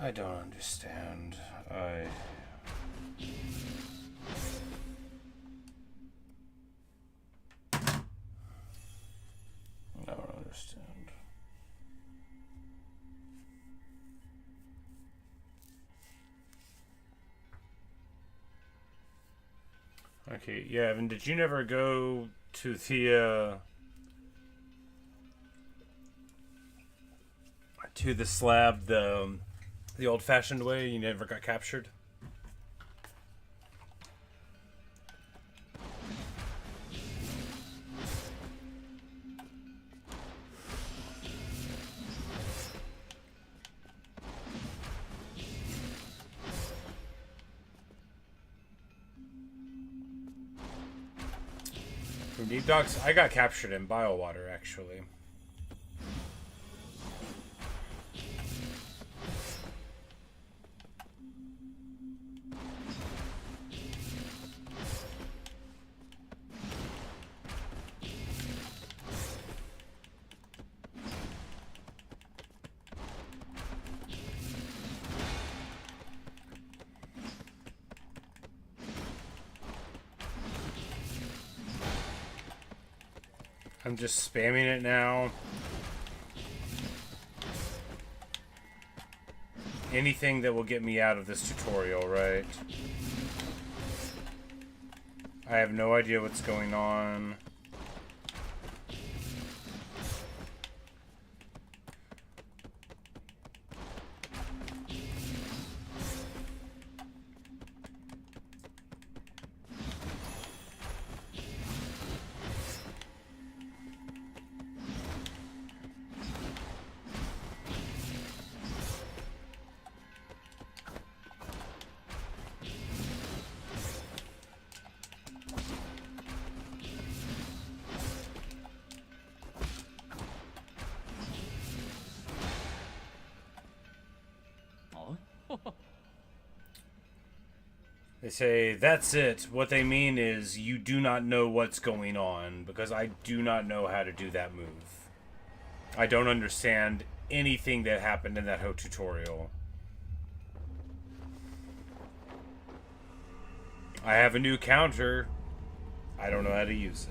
I don't understand. I don't understand. Okay, yeah, Evan, did you never go to the slab the old-fashioned way? You never got captured? From Deep Docks? I got captured in Biowater, actually. I'm just spamming it now. Anything that will get me out of this tutorial, right? I have no idea what's going on. They say, that's it. What they mean is, you do not know what's going on, because I do not know how to do that move. I don't understand anything that happened in that whole tutorial. I have a new counter. I don't know how to use it.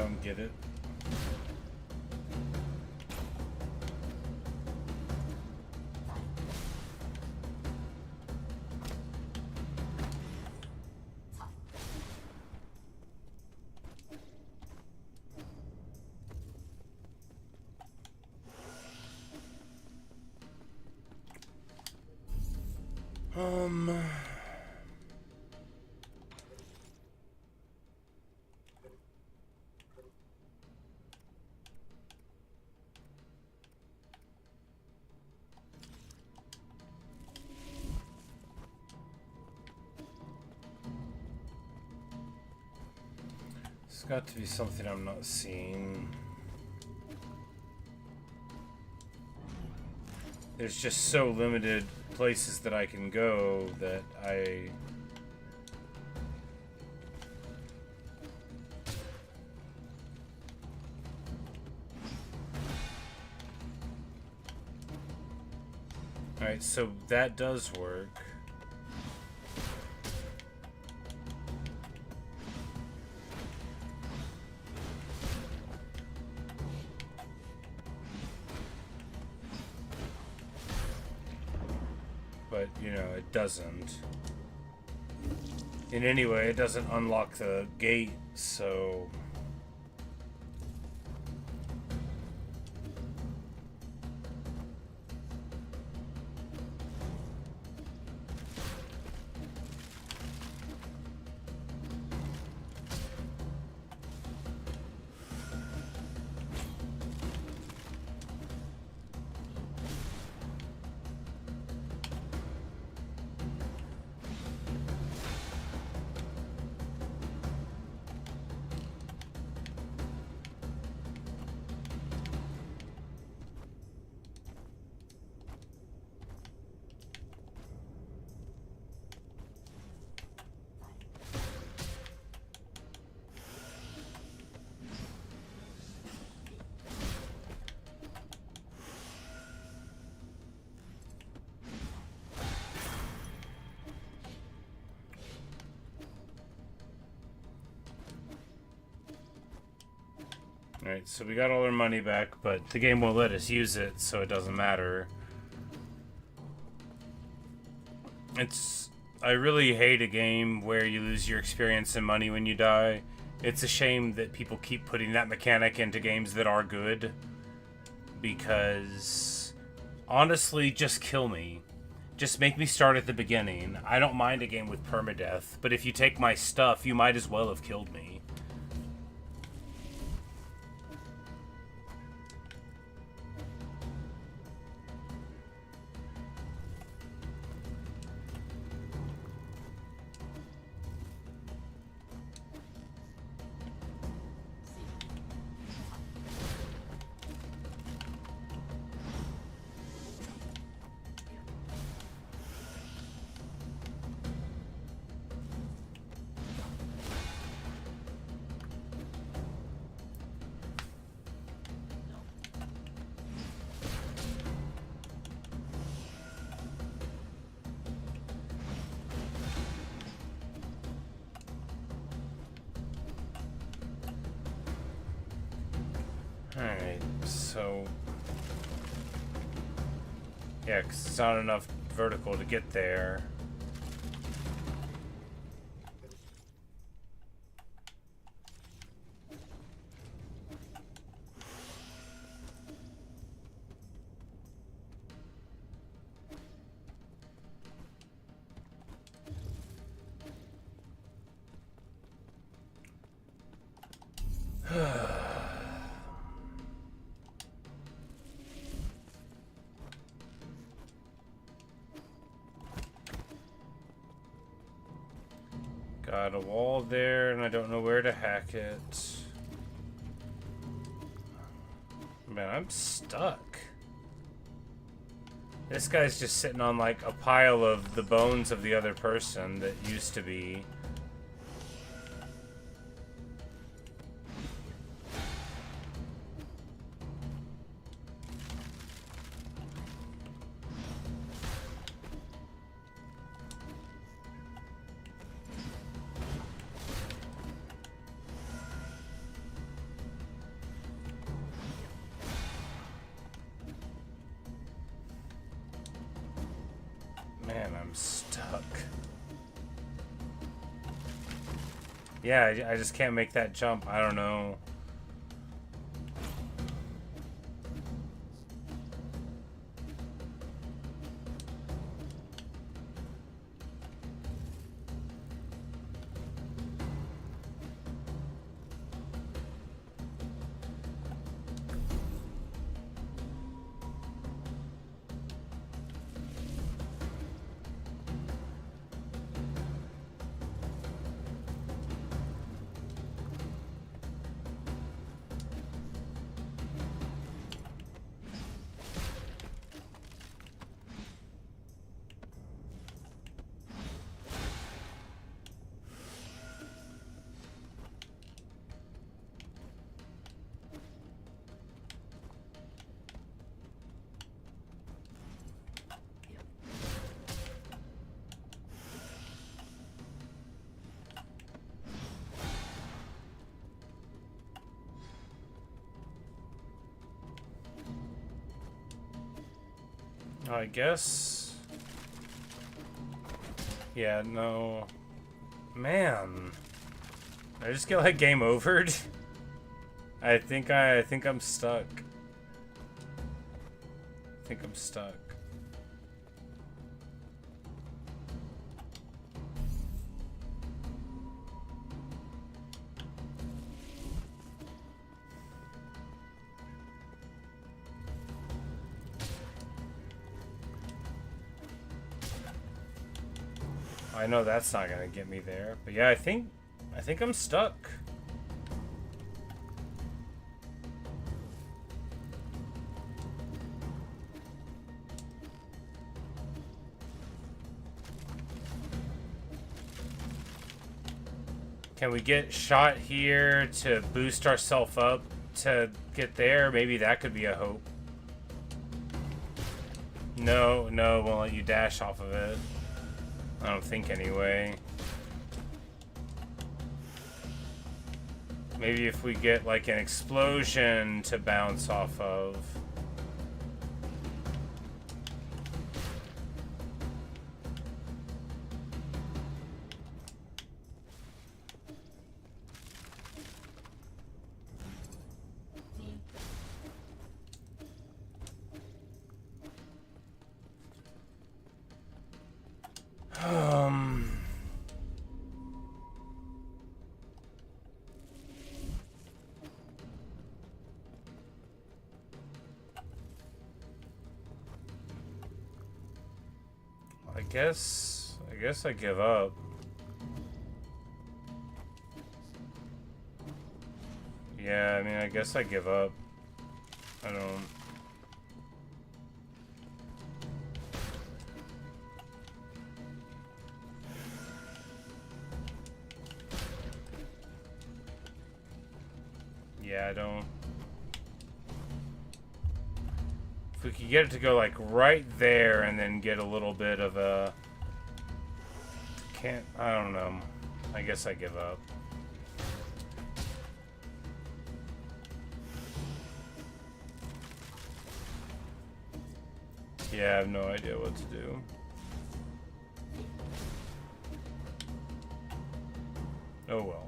don't get it. It's got to be something I'm not seeing. There's just so limited places that I can go that I... Alright, so that does work. But, you know, it doesn't. In any way, it doesn't unlock the gate, so... Alright, so we got all our money back, but the game won't let us use it, so it doesn't matter. I really hate a game where you lose your experience and money when you die. It's a shame that people keep putting that mechanic into games that are good. Because, honestly, just kill me. Just make me start at the beginning. I don't mind a game with permadeath, but if you take my stuff, you might as well have killed me. Alright, so... yeah, because it's not enough vertical to get there. Got a wall there, and I don't know where to hack it. Man, I'm stuck. This guy's just sitting on, like, a pile of the bones of the other person that used to be. I'm stuck. Yeah, I just can't make that jump. I don't know. I guess. Yeah, no. Man. I just get like game overed. I think I'm stuck. I think I'm stuck. I know that's not gonna get me there, but yeah, I think I'm stuck. Can we get shot here to boost ourselves up to get there? Maybe that could be a hope. No, won't let you dash off of it. I don't think anyway. Maybe if we get like an explosion to bounce off of. I guess I give up. Yeah, I mean, I guess I give up. I don't. Yeah, I don't. If we could get it to go like right there and then get a little bit of a... I don't know. I guess I give up. Yeah, I have no idea what to do. Oh well.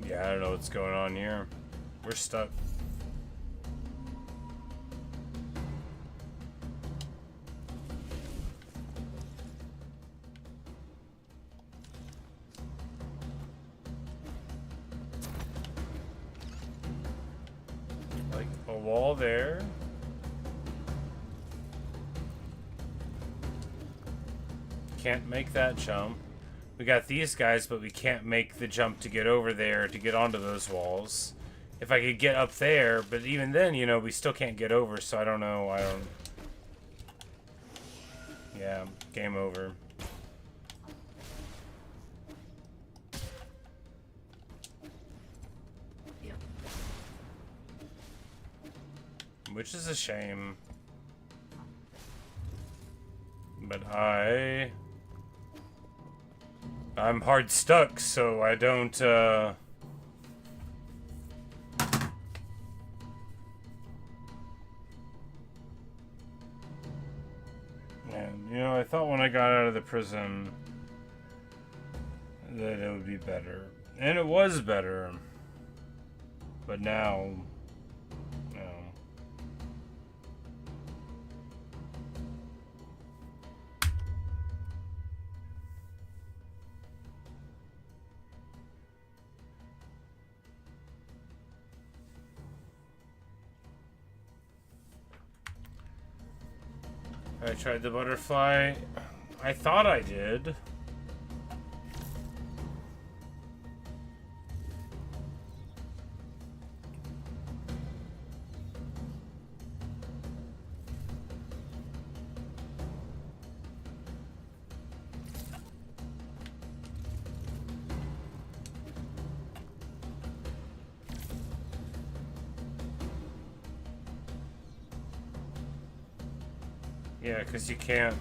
Yeah, I don't know what's going on here. We're stuck. Like a wall there. Can't make that jump. We got these guys, but we can't make the jump to get over there to get onto those walls. If I could get up there, but even then, you know, we still can't get over, so I don't know. Yeah, game over. Which is a shame. But I'm hard stuck, so I don't, I thought when I got out of the prison that it would be better. And it was better. But now, no. I tried the butterfly. I thought I did. Yeah, because you can't.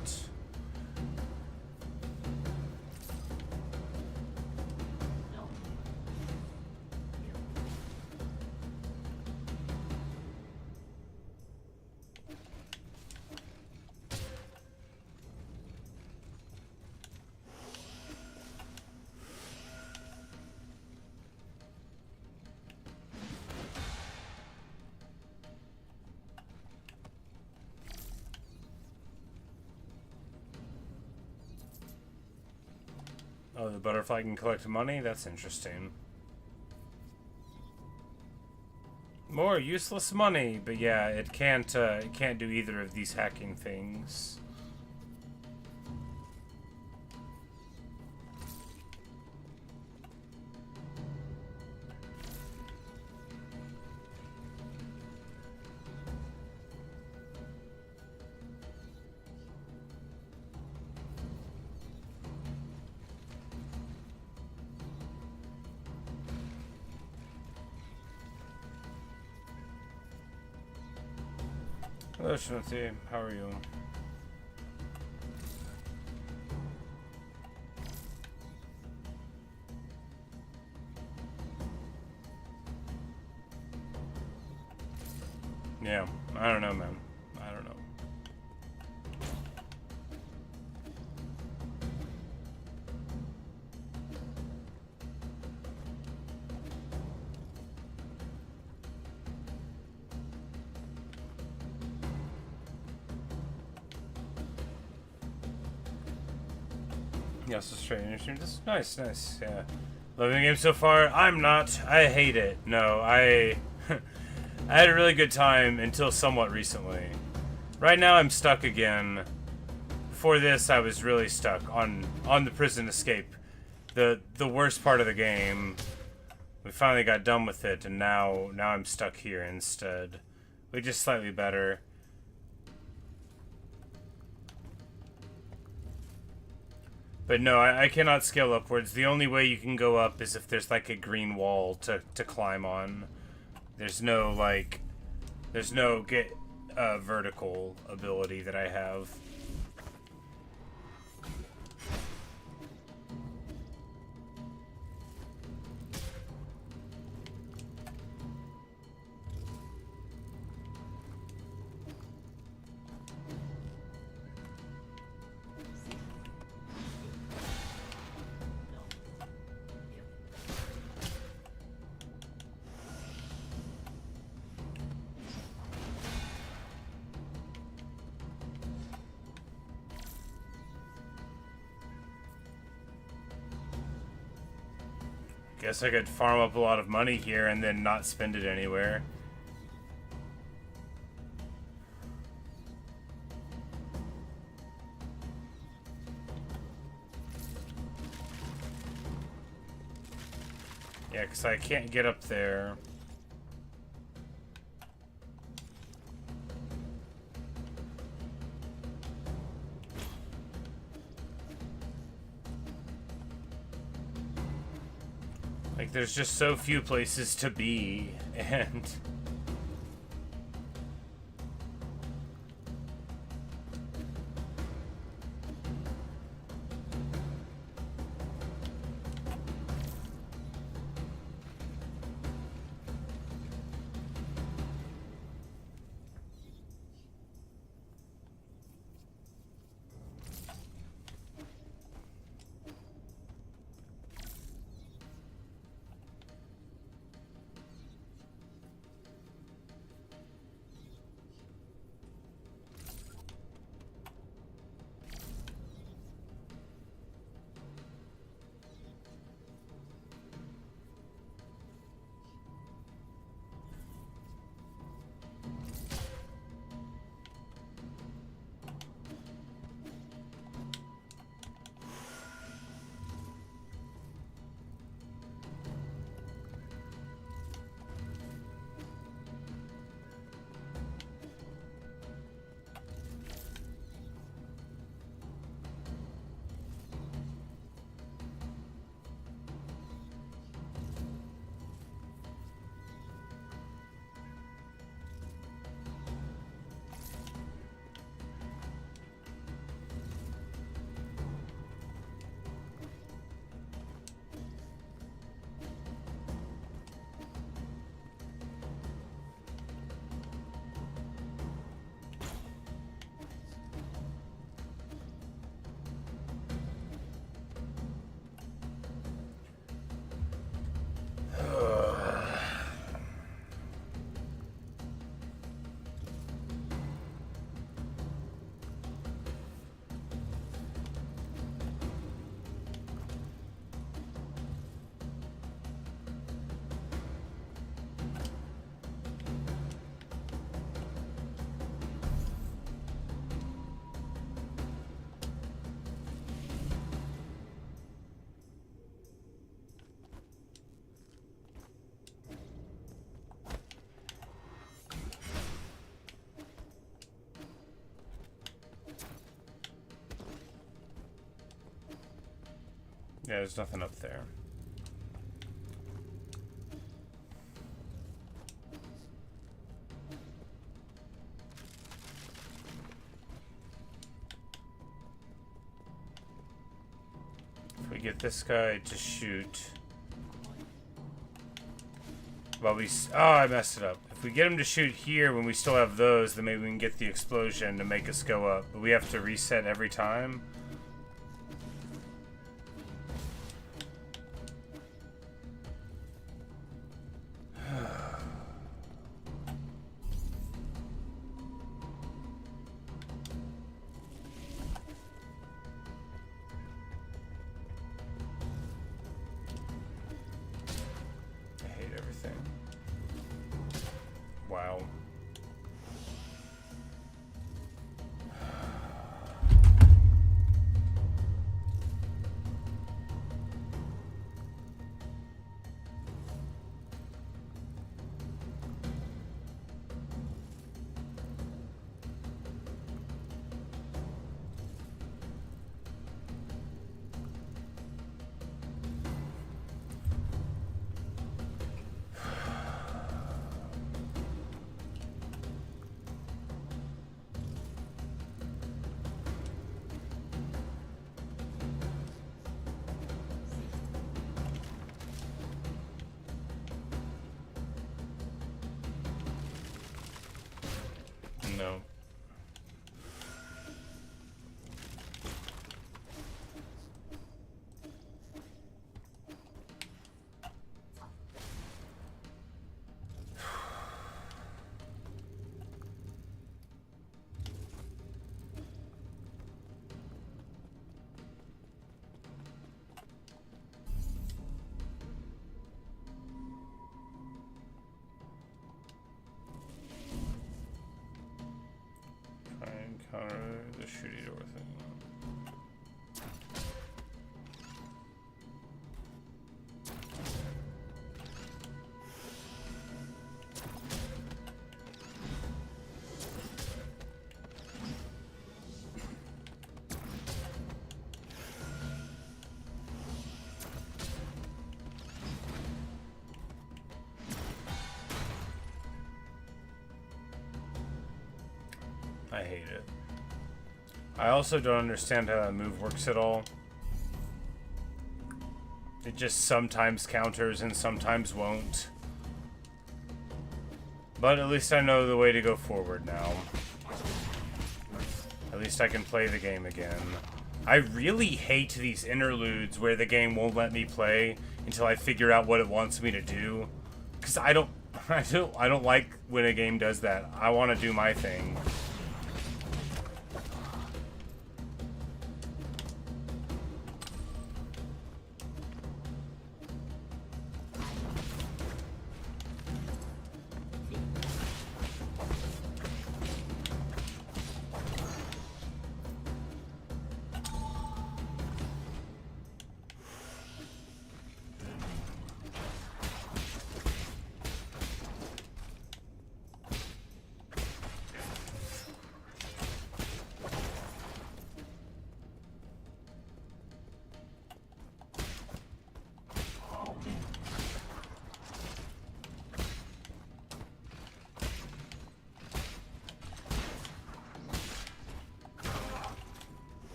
Oh, the butterfly can collect money? That's interesting. More useless money, but yeah, it can't do either of these hacking things. Hello, Shanti. How are you? Yeah, I don't know, man. I don't know. Yes, it's straight stream. This is nice, nice. Yeah, loving the game so far. I'm not. I hate it. No, I had a really good time until somewhat recently. Right now, I'm stuck again. Before this, I was really stuck on the prison escape, the worst part of the game. We finally got done with it, and now I'm stuck here instead. We're just slightly better. But no, I cannot scale upwards. The only way you can go up is if there's like a green wall to climb on. There's no like, there's no vertical ability that I have. Guess I could farm up a lot of money here and then not spend it anywhere. Yeah, because I can't get up there. Like, there's just so few places to be, and... Yeah, there's nothing up there. If we get this guy to shoot... Well, oh, I messed it up. If we get him to shoot here when we still have those, then maybe we can get the explosion to make us go up. But we have to reset every time. Wow. No. Counter the shooty door thing. I hate it. I also don't understand how that move works at all. It just sometimes counters and sometimes won't. But at least I know the way to go forward now. At least I can play the game again. I really hate these interludes where the game won't let me play until I figure out what it wants me to do. Because I don't like when a game does that. I want to do my thing.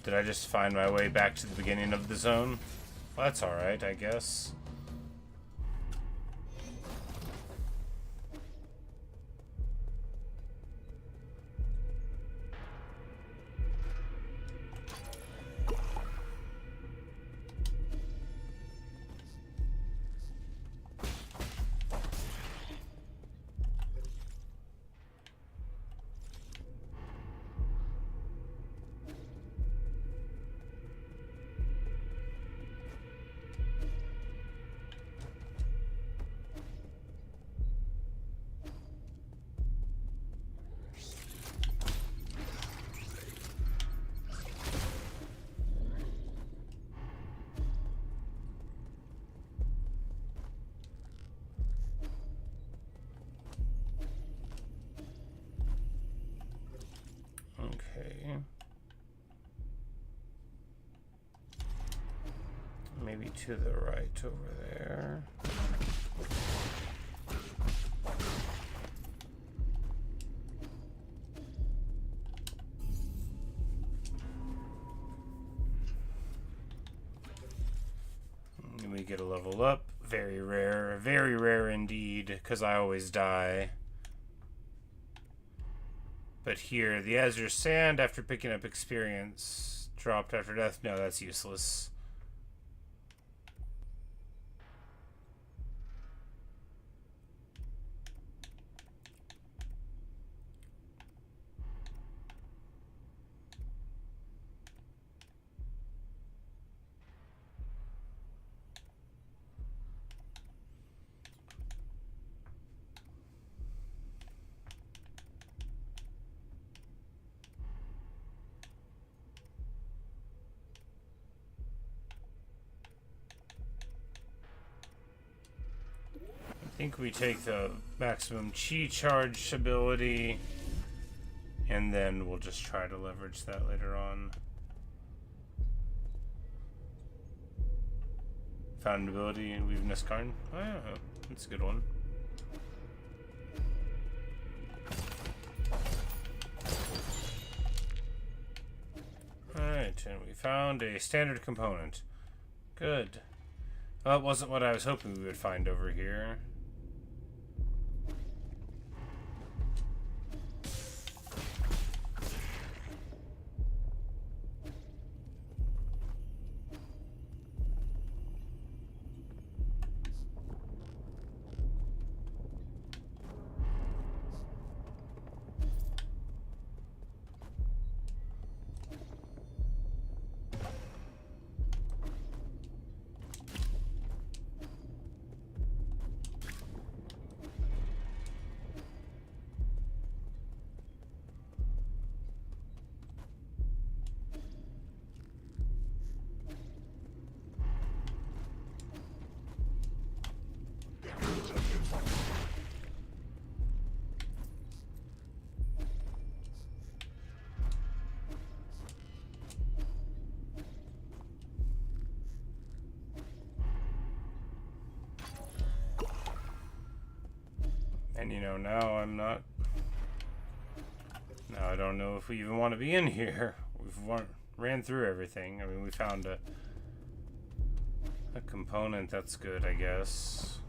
Did I just find my way back to the beginning of the zone? Well, that's alright, I guess. Okay. Maybe to the right over there. And we get a level up. Very rare indeed, because I always die. But here, the azure sand after picking up experience dropped after death. No, that's useless. I think we take the maximum chi charge ability, and then we'll just try to leverage that later on. Found an ability in Weaveness Karn. Oh yeah, that's a good one. Alright, and we found a standard component. Good. Well, it wasn't what I was hoping we would find over here. And you know, now I'm not... Now I don't know if we even want to be in here. We've ran through everything. I mean, we found a component that's good, I guess.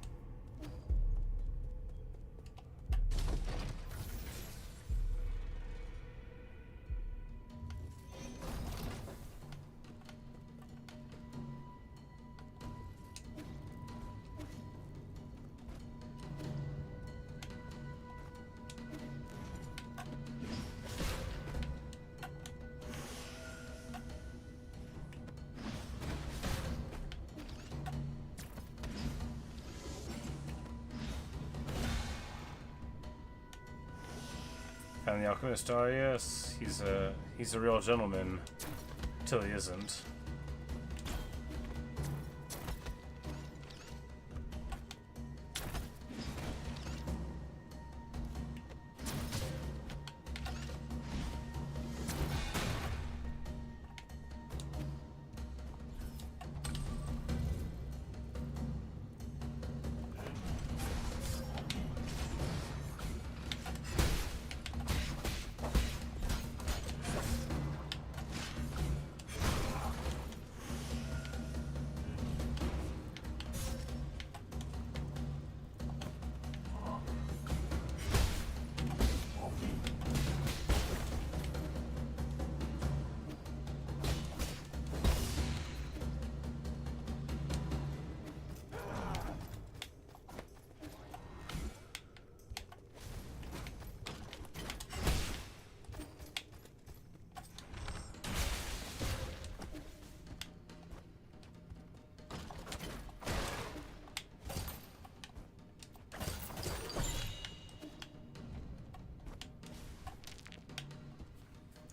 Found the alchemist. Oh yes, he's a real gentleman, till he isn't.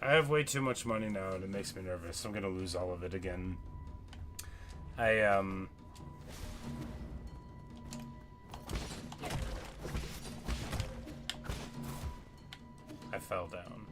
I have way too much money now, and it makes me nervous. I'm gonna lose all of it again. I fell down.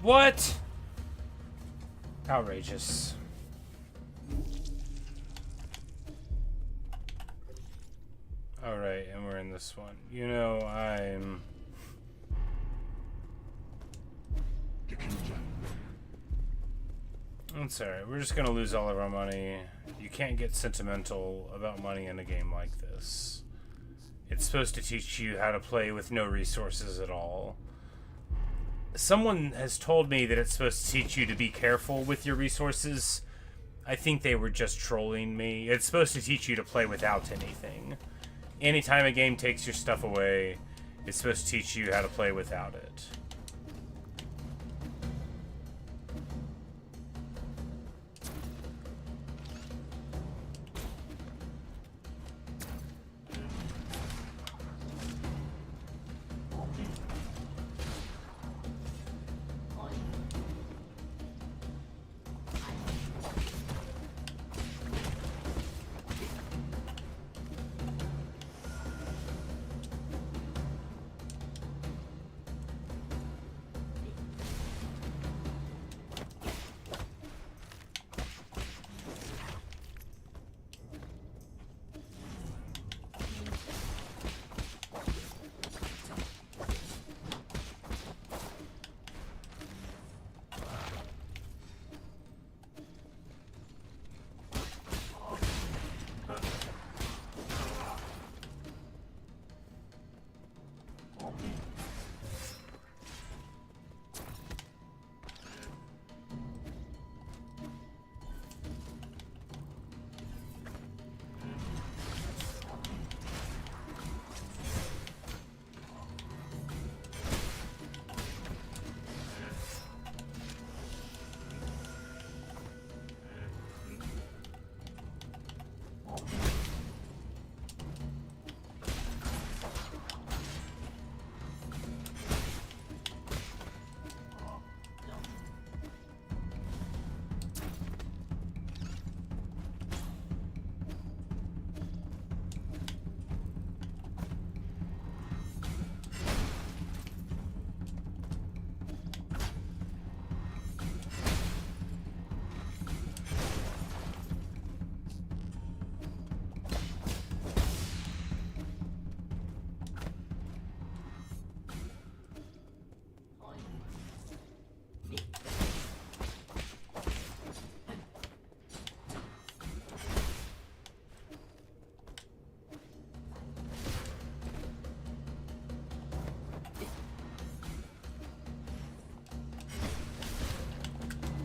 What? Outrageous. Alright, and we're in this one. You know, It's alright, we're just gonna lose all of our money. You can't get sentimental about money in a game like this. It's supposed to teach you how to play with no resources at all. Someone has told me that it's supposed to teach you to be careful with your resources. I think they were just trolling me. It's supposed to teach you to play without anything. Anytime a game takes your stuff away, it's supposed to teach you how to play without it.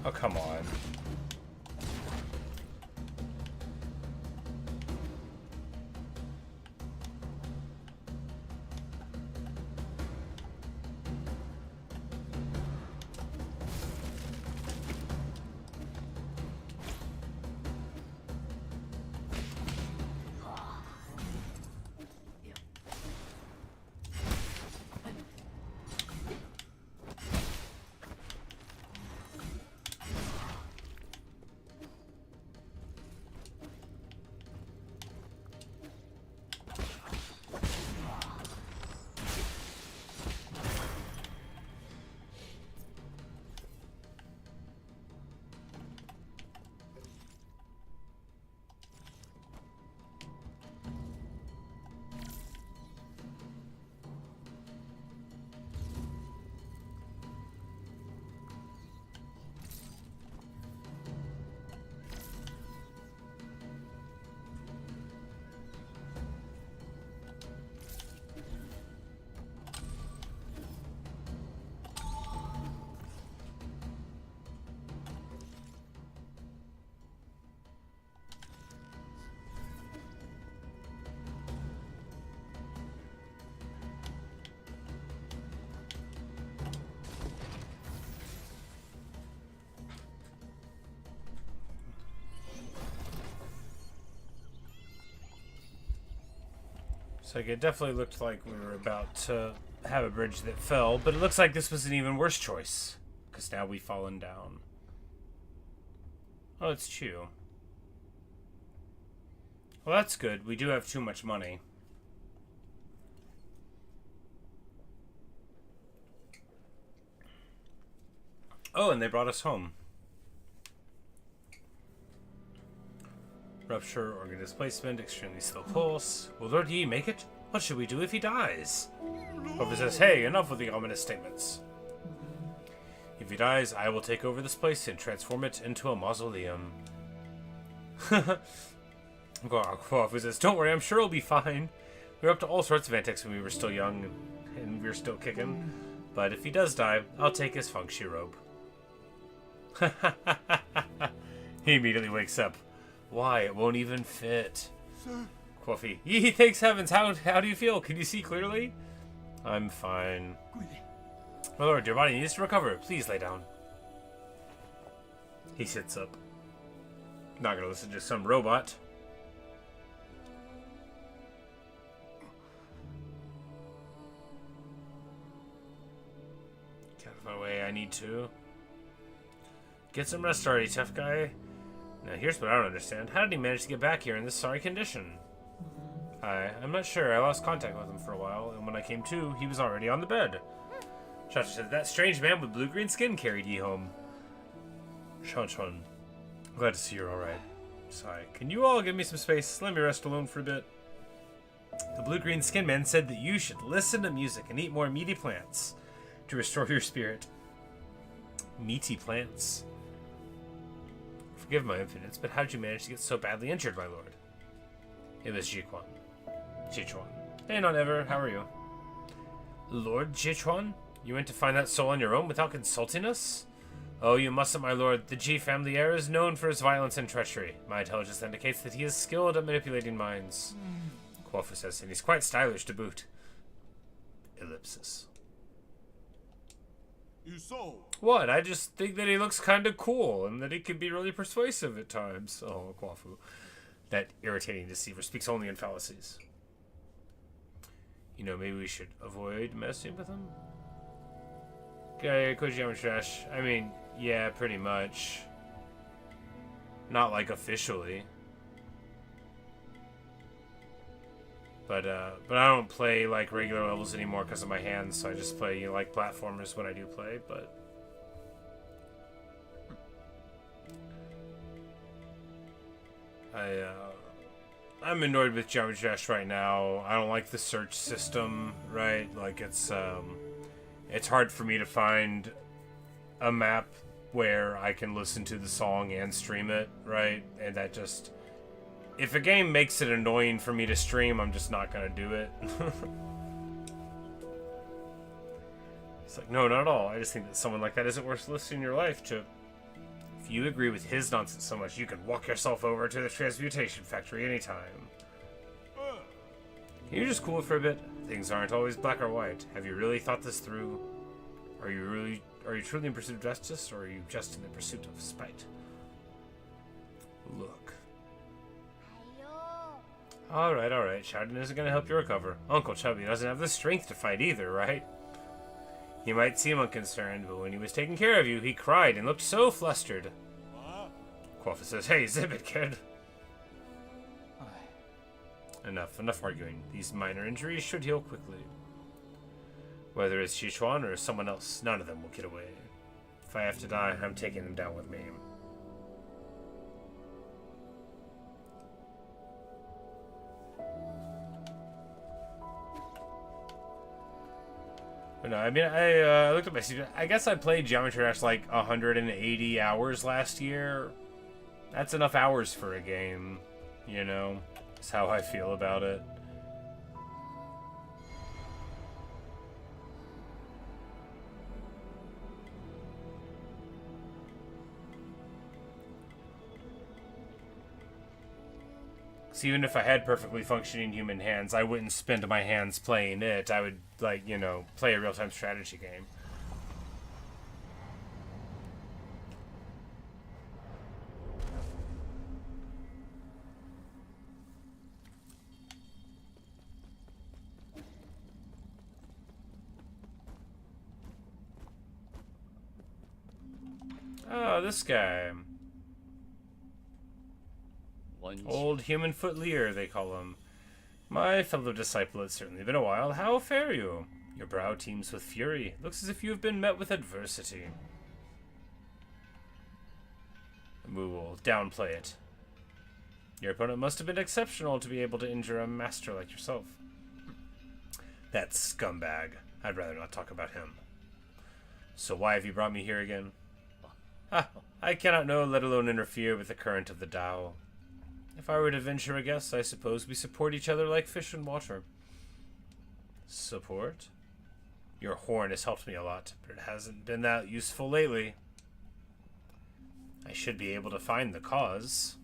Oh, come on. So it definitely looked like we were about to have a bridge that fell, but it looks like this was an even worse choice, because now we've fallen down. Oh, it's Chew. Well, that's good. We do have too much money. Oh, and they brought us home. Rupture, organ displacement, extremely slow pulse. Will Lord Yi make it? What should we do if he dies? Hope says, hey, enough with the ominous statements. If he dies, I will take over this place and transform it into a mausoleum. Kofu says, don't worry, I'm sure he'll be fine. We were up to all sorts of antics when we were still young and we were still kicking. But if he does die, I'll take his feng shui robe. He immediately wakes up. Why, it won't even fit. Kofi, Yee, thanks heavens, how do you feel? Can you see clearly? I'm fine. My lord, your body needs to recover. Please lay down. He sits up. Not gonna listen to some robot. Get out of my way, I need to. Get some rest already, tough guy. Now here's what I don't understand. How did he manage to get back here in this sorry condition? I'm not sure. I lost contact with him for a while, and when I came to, he was already on the bed. Chacha said, that strange man with blue-green skin carried ye home. Shan-chan, glad to see you're alright. Sigh, can you all give me some space? Let me rest alone for a bit. The blue-green skin man said that you should listen to music and eat more meaty plants to restore your spirit. Meaty plants? Forgive my impudence, but how did you manage to get so badly injured, my lord? It was Jiquan. Jichuan. Hey, not ever. How are you? Lord Jichuan? You went to find that soul on your own without consulting us? Oh, you mustn't, my lord. The Ji family heir is known for his violence and treachery. My intelligence indicates that he is skilled at manipulating minds. Quafu says, and he's quite stylish to boot. Ellipsis. What? I just think that he looks kind of cool and that he can be really persuasive at times. Oh, Quafu. That irritating deceiver speaks only in fallacies. You know, maybe we should avoid messing with him? Okay, Kojima trash. I mean, yeah, pretty much. Not like officially. But I don't play like regular levels anymore because of my hands, so I just play, you know, like platformers when I do play, but I'm annoyed with Geometry Dash right now. I don't like the search system, right? Like it's hard for me to find a map where I can listen to the song and stream it, right? And that just, if a game makes it annoying for me to stream, I'm just not gonna do it. It's like, no, not at all. I just think that someone like that isn't worth listing your life to. If you agree with his nonsense so much, you can walk yourself over to the transmutation factory anytime. Can you just cool it for a bit? Things aren't always black or white. Have you really thought this through? Are you truly in pursuit of justice, or are you just in the pursuit of spite? Look. Alright. Shouting isn't gonna help you recover. Uncle Chubby doesn't have the strength to fight either, right? He might seem unconcerned, but when he was taking care of you, he cried and looked so flustered. Quafa says, hey, zip it, kid. Enough arguing. These minor injuries should heal quickly. Whether it's Sichuan or someone else, none of them will get away. If I have to die, I'm taking them down with me. But no, I mean, I looked at my CV. I guess I played Geometry Dash like 180 hours last year. That's enough hours for a game, you know? That's how I feel about it. So even if I had perfectly functioning human hands, I wouldn't spend my hands playing it. I would, like, you know, play a real-time strategy game. Oh, this guy. Old Human Foot Lear, they call him. My fellow disciple, it's certainly been a while. How fare you? Your brow teems with fury. Looks as if you have been met with adversity. we will downplay it. Your opponent must have been exceptional to be able to injure a master like yourself. That scumbag. I'd rather not talk about him. So why have you brought me here again? Ah, I cannot know, let alone interfere with the current of the Tao. If I were to venture a guess, I suppose we support each other like fish in water. Support? Your horn has helped me a lot, but it hasn't been that useful lately. I should be able to find the cause.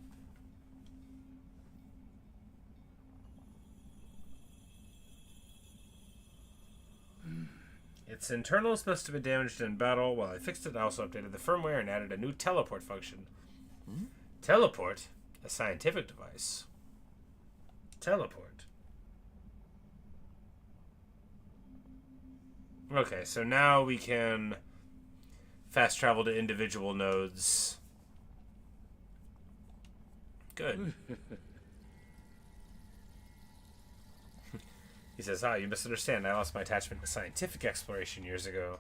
Its internals must have been damaged in battle. While I fixed it, I also updated the firmware and added a new teleport function. Teleport? A scientific device. Teleport. Okay, so now we can fast travel to individual nodes. Good. He says, you misunderstand. I lost my attachment to scientific exploration years ago.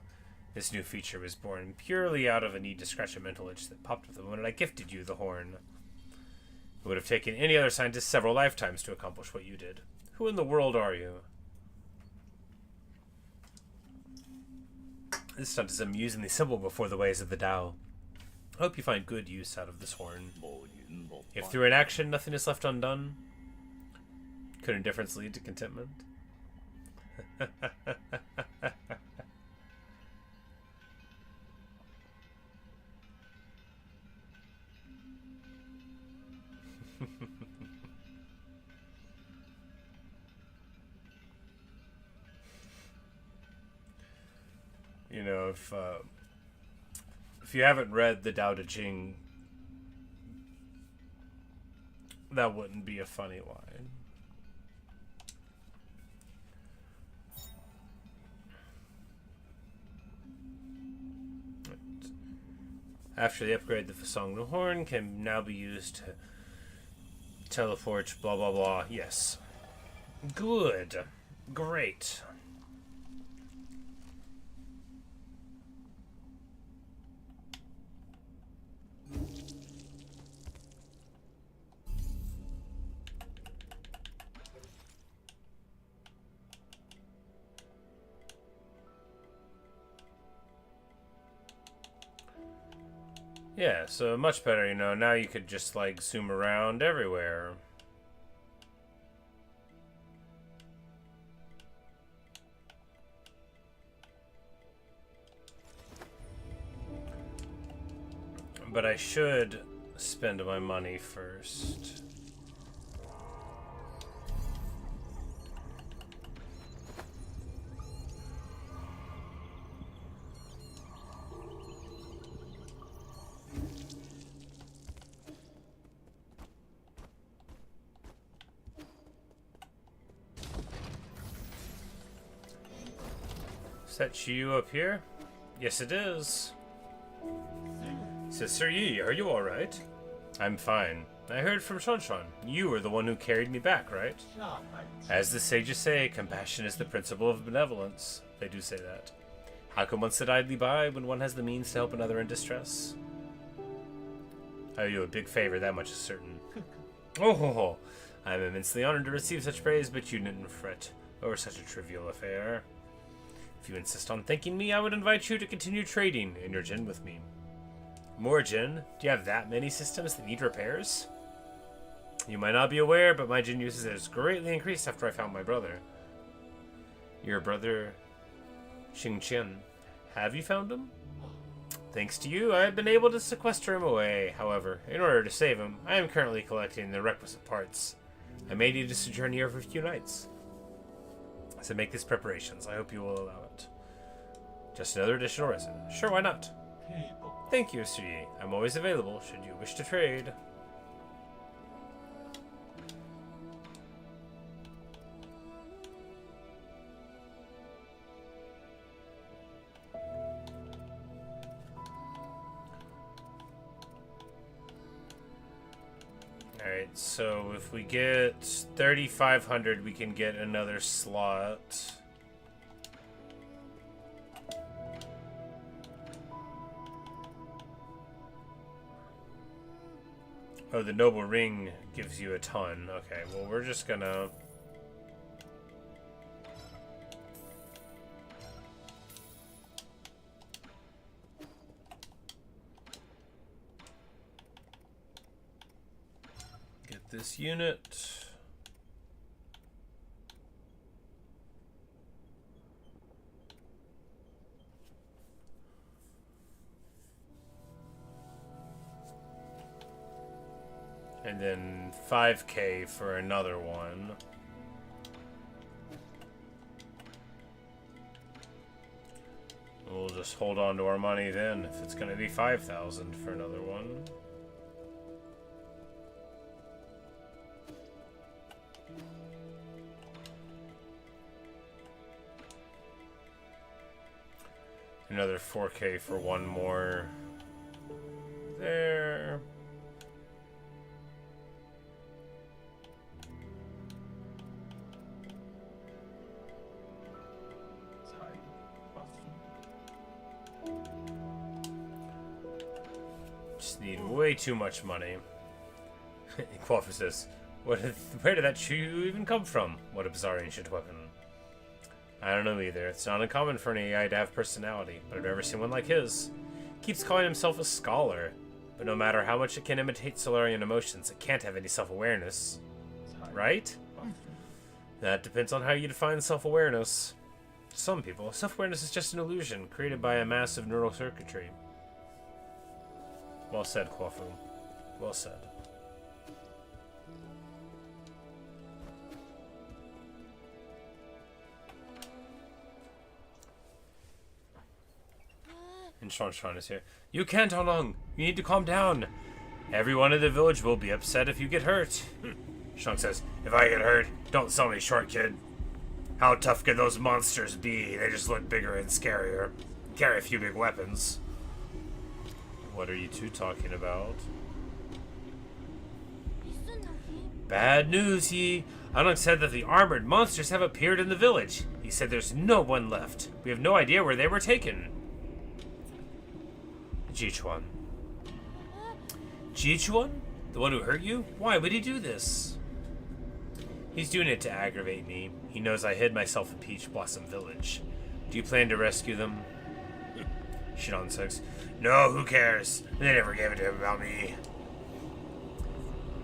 This new feature was born purely out of a need to scratch a mental itch that popped up the moment I gifted you the horn. It would have taken any other scientist several lifetimes to accomplish what you did. Who in the world are you? This stunt is amusingly simple before the ways of the Tao. I hope you find good use out of this horn. If through inaction nothing is left undone, could indifference lead to contentment? You know, if you haven't read the Tao Te Ching, that wouldn't be a funny line. After the upgrade, the Fasong horn can now be used to teleport, blah blah blah. Yes. Good. Great. Yeah, so much better, you know. Now you could just, like, zoom around everywhere. But I should spend my money first. Is that you up here? Yes, it is. Says, Sir Yi, are you alright? I'm fine. I heard from Shanshan. You were the one who carried me back, right? As the sages say, compassion is the principle of benevolence. They do say that. How can one sit idly by when one has the means to help another in distress? I owe you a big favor, that much is certain. Oh, I'm immensely honored to receive such praise, but you needn't fret over such a trivial affair. If you insist on thanking me, I would invite you to continue trading in your Jin with me. More Jin? Do you have that many systems that need repairs? You might not be aware, but my Jin usage has greatly increased after I found my brother. Your brother, Xingqian. Have you found him? Thanks to you, I have been able to sequester him away. However, in order to save him, I am currently collecting the requisite parts. I may need to sojourn here for a few nights. So make these preparations. I hope you will allow it. Just another additional resident. Sure, why not? Thank you, Mr. Yi. I'm always available should you wish to trade. Alright, so if we get 3,500, we can get another slot. Oh, the noble ring gives you a ton. Okay, well, we're just gonna... get this unit. And then 5K for another one. We'll just hold on to our money then, if it's gonna be 5,000 for another one. Another 4K for one more. There. Just need way too much money. Quaffer says, where did that shoe even come from? What a bizarre ancient weapon. I don't know either. It's not uncommon for an AI to have personality, but I've never seen one like his. Keeps calling himself a scholar, but no matter how much it can imitate Solarian emotions, it can't have any self-awareness. Right? That depends on how you define self-awareness. To some people, self-awareness is just an illusion created by a massive neural circuitry. Well said, Quafu. Well said. And Shanshan is here. You can't, Along. You need to calm down. Everyone in the village will be upset if you get hurt. Shang says, if I get hurt, don't sell me short, kid. How tough could those monsters be? They just look bigger and scarier. Carry a few big weapons. What are you two talking about? Bad news, Yi. Anung said that the armored monsters have appeared in the village. He said there's no one left. We have no idea where they were taken. Jichuan. Jichuan? The one who hurt you? Why would he do this? He's doing it to aggravate me. He knows I hid myself in Peach Blossom Village. Do you plan to rescue them? Shinon says, no, who cares? They never gave it to him about me.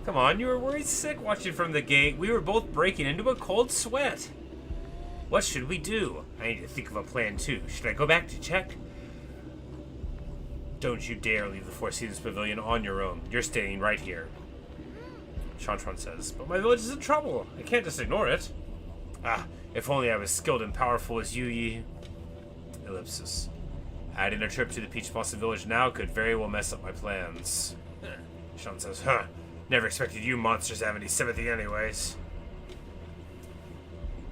Come on, you were worried sick watching from the gate. We were both breaking into a cold sweat. What should we do? I need to think of a plan too. Should I go back to check? Don't you dare leave the Four Seasons Pavilion on your own. You're staying right here. Shantron says, but my village is in trouble. I can't just ignore it. Ah, if only I was skilled and powerful as you, Yi. Ellipsis. Adding a trip to the Peach Blossom Village now could very well mess up my plans. Sean says, huh. Never expected you monsters to have any sympathy anyways.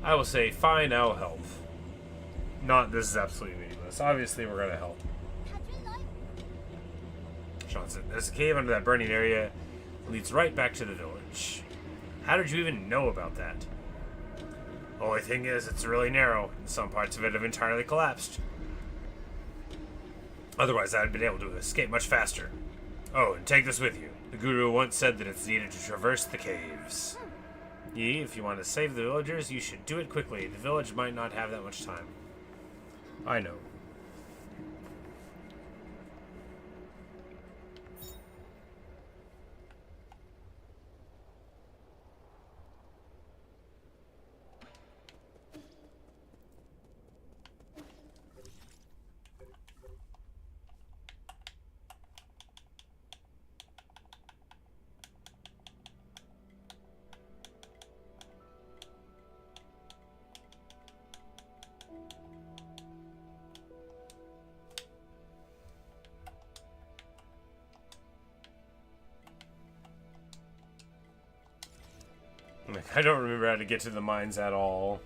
I will say, fine, I'll help. Not, this is absolutely meaningless. Obviously, we're gonna help. Sean said, there's a cave under that burning area. It leads right back to the village. How did you even know about that? Only thing is, it's really narrow. Some parts of it have entirely collapsed. Otherwise, I'd been able to escape much faster. Oh, and take this with you. The Guru once said that it's needed to traverse the caves. Yi, if you want to save the villagers, you should do it quickly. The village might not have that much time. I know. I don't remember how to get to the mines at all.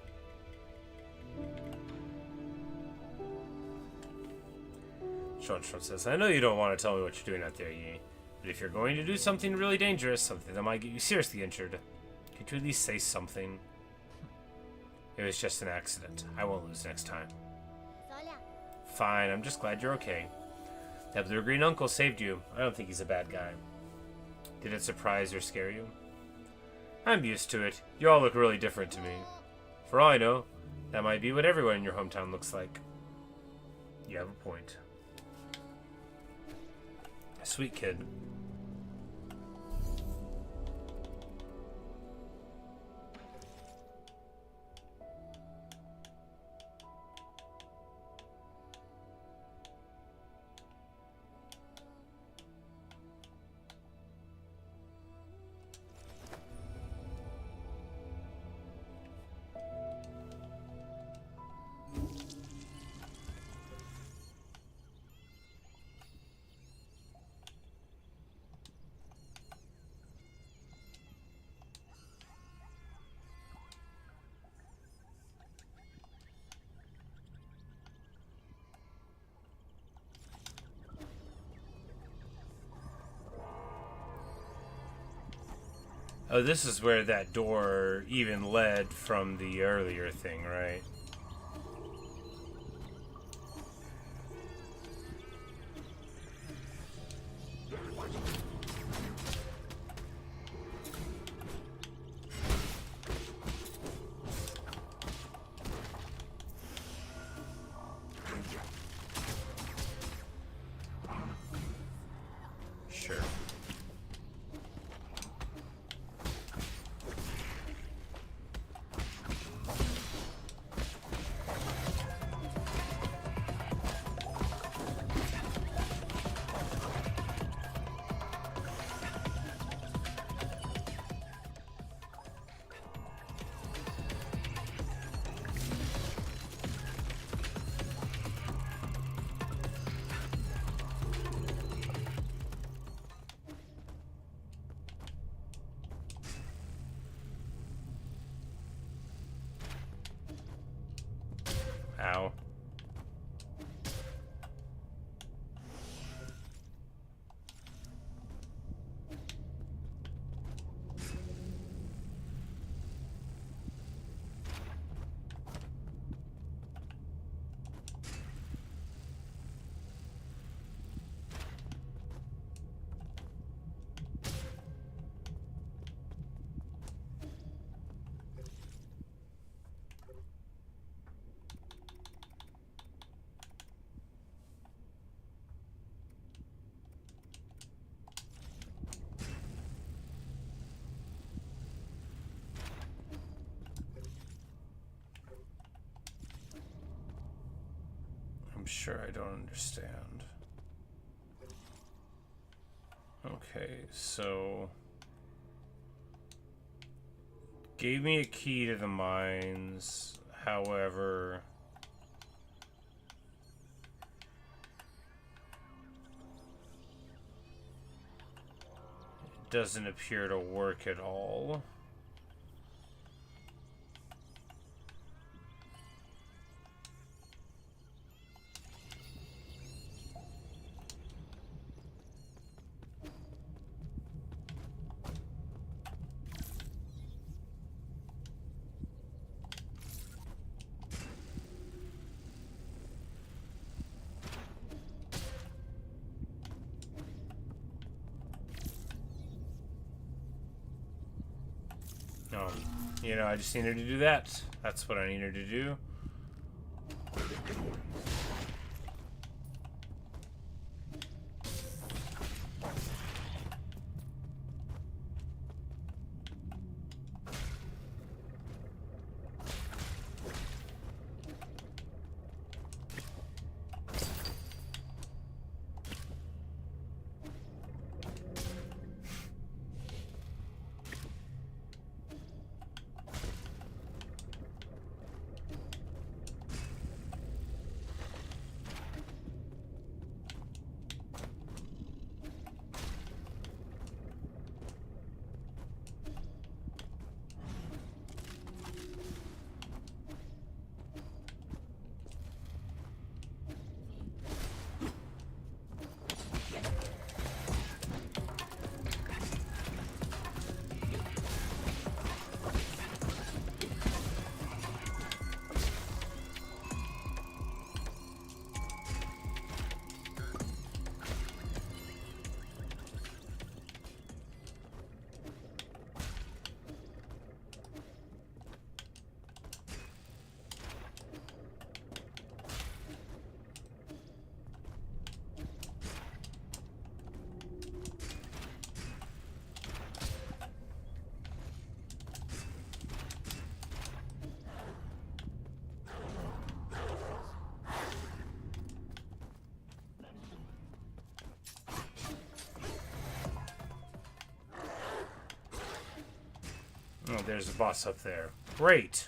Shon says, I know you don't want to tell me what you're doing out there, Yi. But if you're going to do something really dangerous, something that might get you seriously injured, could you at least say something? It was just an accident. I won't lose next time. Fine, I'm just glad you're okay. That blue green uncle saved you. I don't think he's a bad guy. Did it surprise or scare you? I'm used to it. You all look really different to me. For all I know, that might be what everyone in your hometown looks like. You have a point. Sweet kid. Oh, this is where that door even led from the earlier thing, right? Sure. Ow. I'm sure I don't understand. Okay, so... Gave me a key to the mines, however... It doesn't appear to work at all. No, you know, I just needed to do that. That's what I needed to do. Oh, there's a boss up there. Great.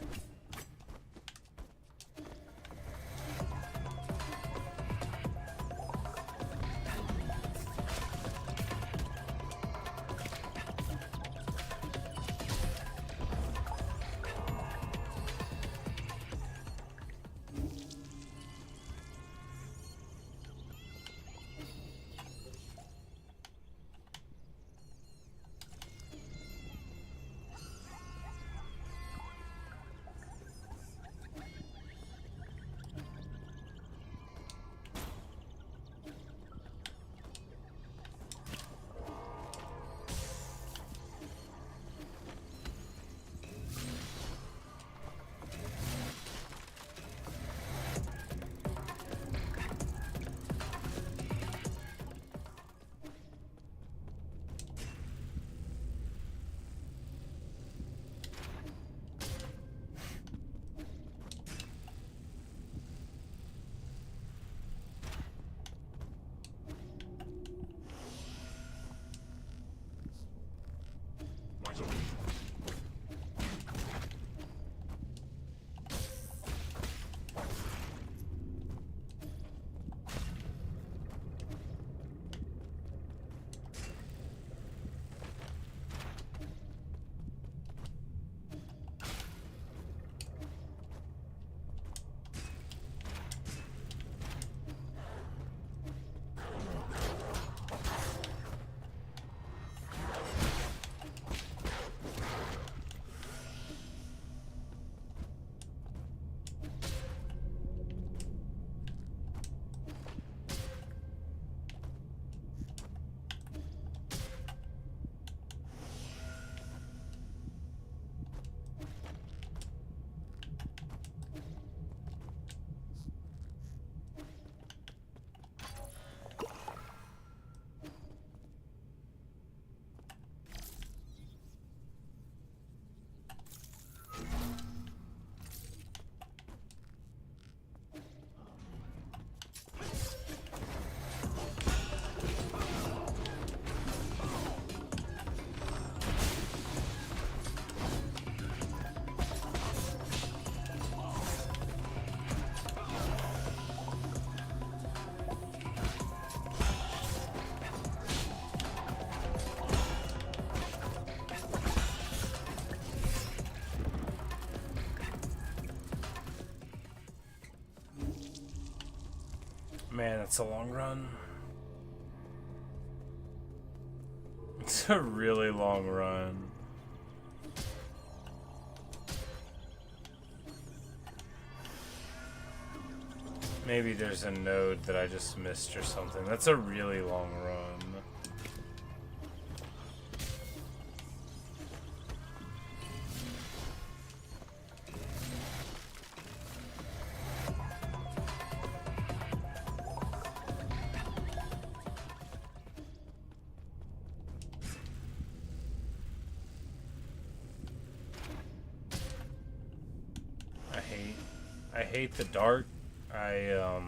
Man, that's a long run. It's a really long run. Maybe there's a node that I just missed or something. That's a really long run. I hate the dark. I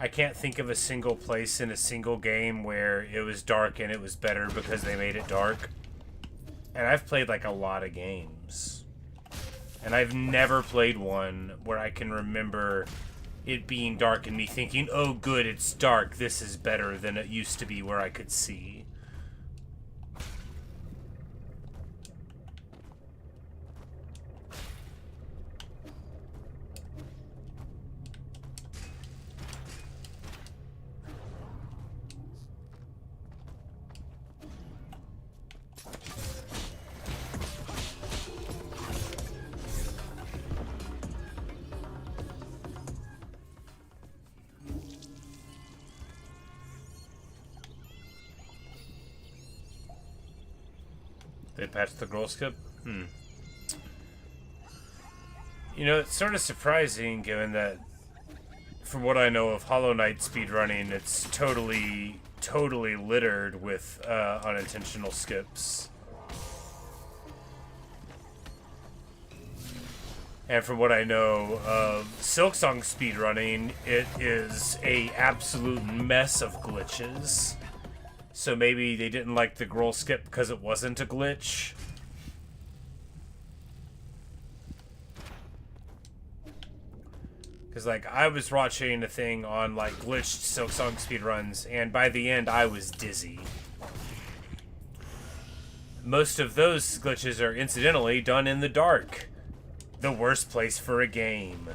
can't think of a single place in a single game where it was dark and it was better because they made it dark. And I've played like a lot of games. And I've never played one where I can remember it being dark and me thinking, oh good, it's dark, this is better than it used to be where I could see. They patched the scroll skip? You know, it's sort of surprising given that, from what I know of Hollow Knight speedrunning, it's totally littered with unintentional skips. And from what I know of Silksong speedrunning, it is a absolute mess of glitches. So maybe they didn't like the Growl skip because it wasn't a glitch. Because, like, I was watching a thing on, like, glitched Silksong speedruns, and by the end, I was dizzy. Most of those glitches are, incidentally, done in the dark. The worst place for a game.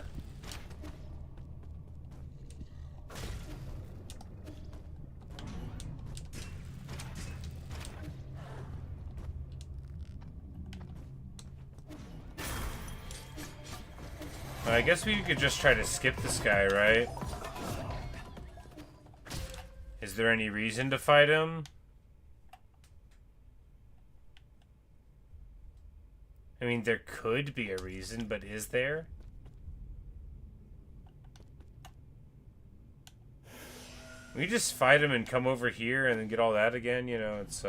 I guess we could just try to skip this guy, right? Is there any reason to fight him? I mean, there could be a reason, but is there? We just fight him and come over here and then get all that again, you know, it's,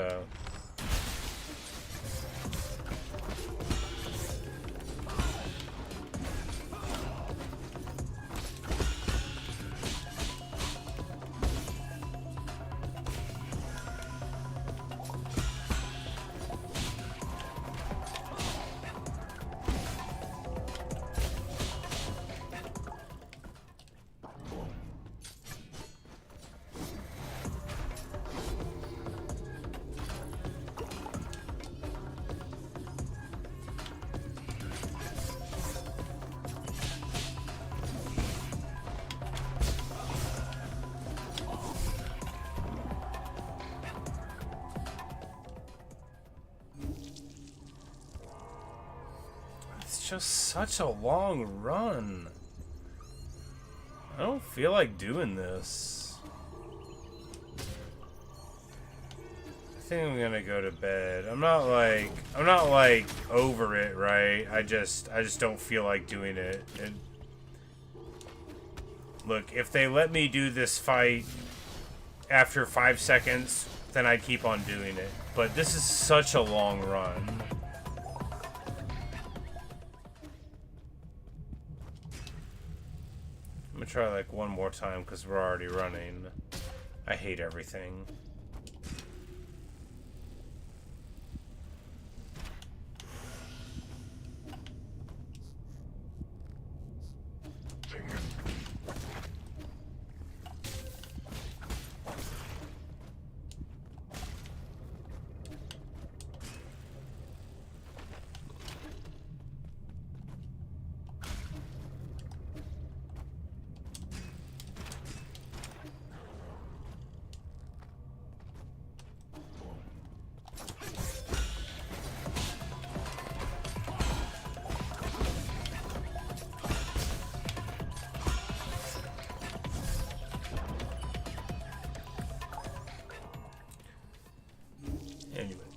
just such a long run. I don't feel like doing this. I think I'm gonna go to bed. I'm not like over it, right? I just don't feel like doing it. Look, if they let me do this fight after 5 seconds, then I'd keep on doing it. But this is such a long run. I'm gonna try like one more time because we're already running. I hate everything.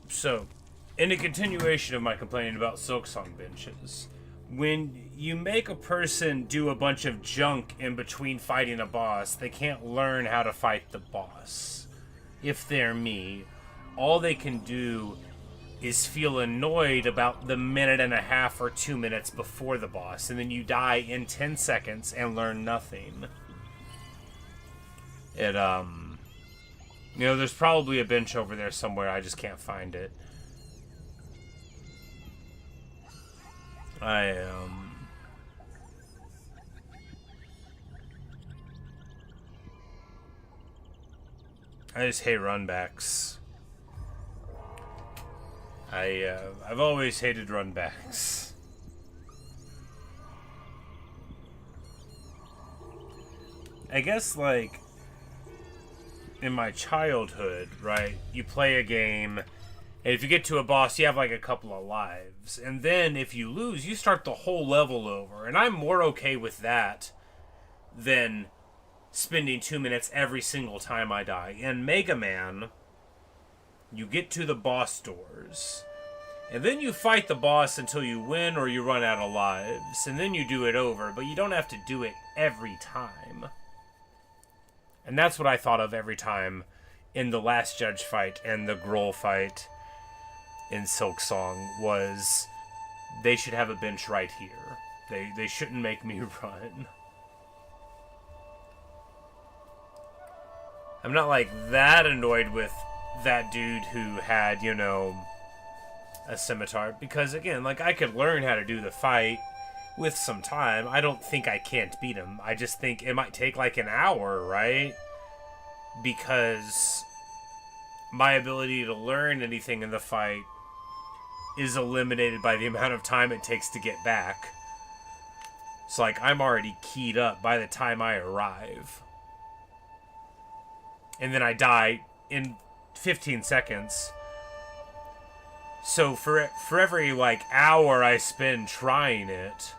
So, in a continuation of my complaining about Silksong benches, when you make a person do a bunch of junk in between fighting a boss, they can't learn how to fight the boss. If they're me, all they can do is feel annoyed about the minute and a half or 2 minutes before the boss, and then you die in 10 seconds and learn nothing. You know, there's probably a bench over there somewhere, I just can't find it. I just hate runbacks. I've always hated runbacks. I guess, like, in my childhood, right, you play a game, and if you get to a boss, you have like a couple of lives. And then if you lose, you start the whole level over. And I'm more okay with that than spending 2 minutes every single time I die. In Mega Man, you get to the boss doors, and then you fight the boss until you win or you run out of lives. And then you do it over, but you don't have to do it every time. And that's what I thought of every time in the last judge fight and the Growl fight in Silksong, was they should have a bench right here. They shouldn't make me run. I'm not like that annoyed with that dude who had, you know, a scimitar. Because, again, like, I could learn how to do the fight with some time. I don't think I can't beat him. I just think it might take, like, an hour, right? Because my ability to learn anything in the fight is eliminated by the amount of time it takes to get back. So, like, I'm already keyed up by the time I arrive. And then I die in 15 seconds. So, for every, like, hour I spend trying it,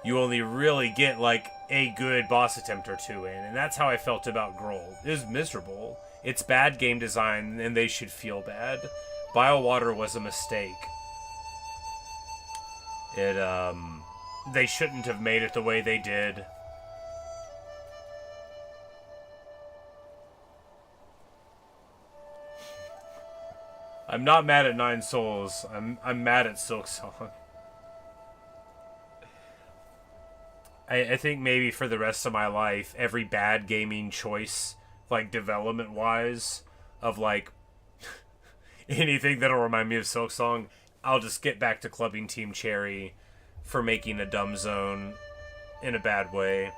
you only really get, like, a good boss attempt or two in. And that's how I felt about Grohl. It was miserable. It's bad game design, and they should feel bad. BioWater was a mistake. They shouldn't have made it the way they did. I'm not mad at Nine Souls. I'm mad at Silksong. I think maybe for the rest of my life, every bad gaming choice, like development-wise, of like anything that'll remind me of Silksong, I'll just get back to clubbing Team Cherry for making a dumb zone in a bad way.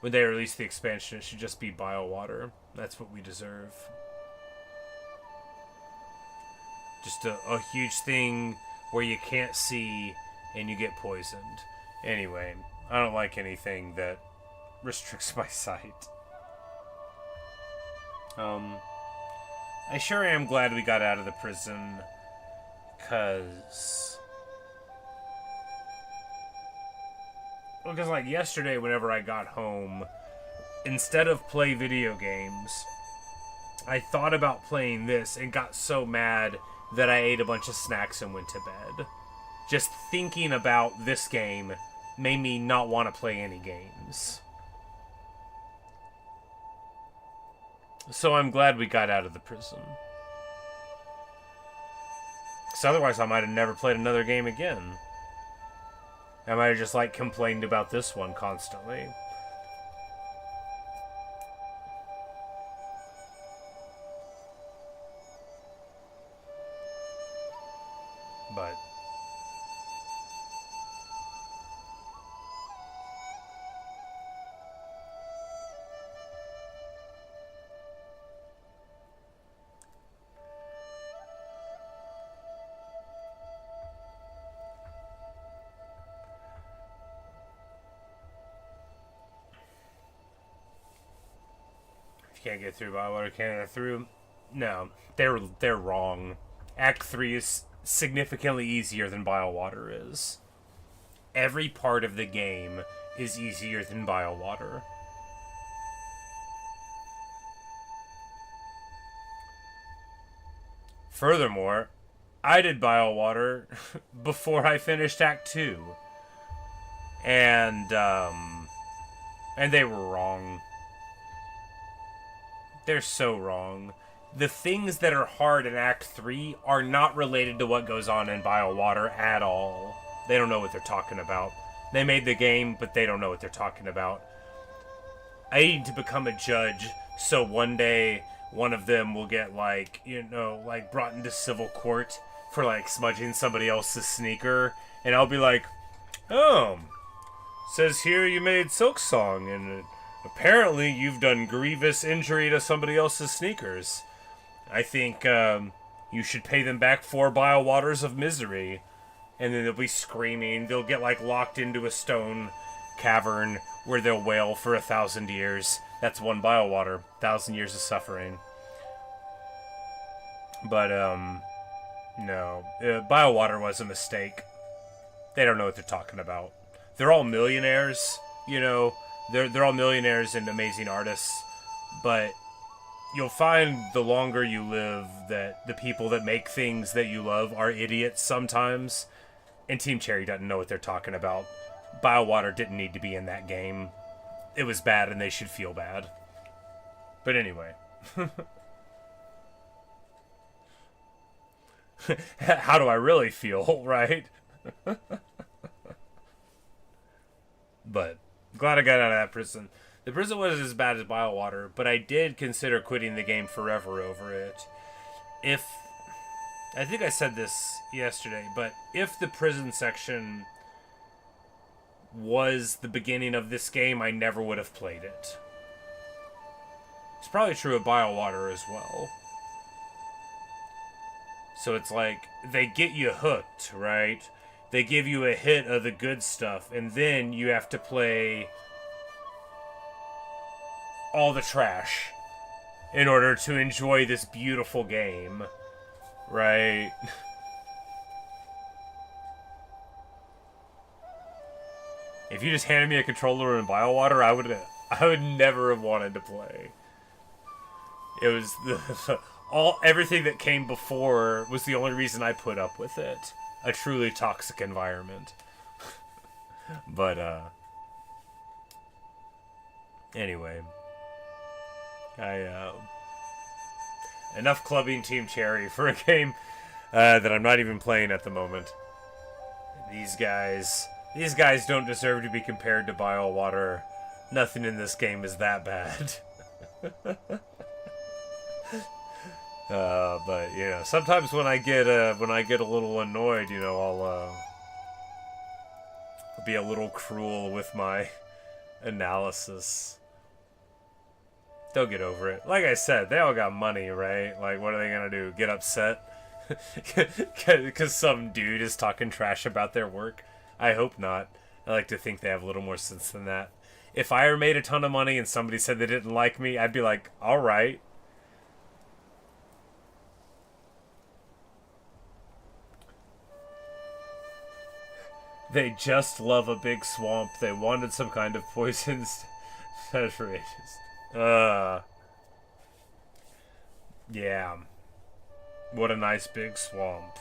When they release the expansion, it should just be BioWater. That's what we deserve. Just a huge thing where you can't see and you get poisoned. Anyway, I don't like anything that restricts my sight. I sure am glad we got out of the prison, because like yesterday whenever I got home, instead of play video games, I thought about playing this and got so mad that I ate a bunch of snacks and went to bed. Just thinking about this game made me not want to play any games. So I'm glad we got out of the prison. Because otherwise I might have never played another game again. I might have just, like, complained about this one constantly. But if you can't get through BioWater, can't get through. No, they're wrong. Act 3 is significantly easier than BioWater is. Every part of the game is easier than BioWater. Furthermore, I did BioWater before I finished Act 2. And they were wrong. They're so wrong. The things that are hard in Act 3 are not related to what goes on in BioWater at all. They don't know what they're talking about. They made the game, but they don't know what they're talking about. I need to become a judge, so one day one of them will get, like, you know, like, brought into civil court for, like, smudging somebody else's sneaker, and I'll be like, oh, says here you made Silksong, and apparently you've done grievous injury to somebody else's sneakers. I think you should pay them back 4 BioWaters of misery. And then they'll be screaming. They'll get, like, locked into a stone cavern where they'll wail for 1,000 years. That's 1 BioWater. 1,000 years of suffering. But, no. BioWater was a mistake. They don't know what they're talking about. They're all millionaires, you know. They're all millionaires and amazing artists. But you'll find the longer you live that the people that make things that you love are idiots sometimes. And Team Cherry doesn't know what they're talking about. BioWater didn't need to be in that game. It was bad and they should feel bad. But anyway. How do I really feel, right? But Glad I got out of that prison. The prison wasn't as bad as Biowater, but I did consider quitting the game forever over it. If I think I said this yesterday, but if the prison section was the beginning of this game, I never would have played it. It's probably true of Biowater as well. So it's like, they get you hooked, right? They give you a hit of the good stuff, and then you have to play all the trash in order to enjoy this beautiful game, right? If you just handed me a controller in Biowater, I would never have wanted to play. It was everything that came before was the only reason I put up with it. A truly toxic environment. But anyway, enough clubbing Team Cherry for a game that I'm not even playing at the moment. These guys don't deserve to be compared to Biowater. Nothing in this game is that bad. But you know, sometimes when I get a little annoyed, you know, I'll be a little cruel with my analysis. They'll get over it. Like I said, they all got money, right? Like, what are they gonna do? Get upset because some dude is talking trash about their work? I hope not. I like to think they have a little more sense than that. If I ever made a ton of money and somebody said they didn't like me, I'd be like, all right. They just love a big swamp. They wanted some kind of poison. Yeah. What a nice big swamp.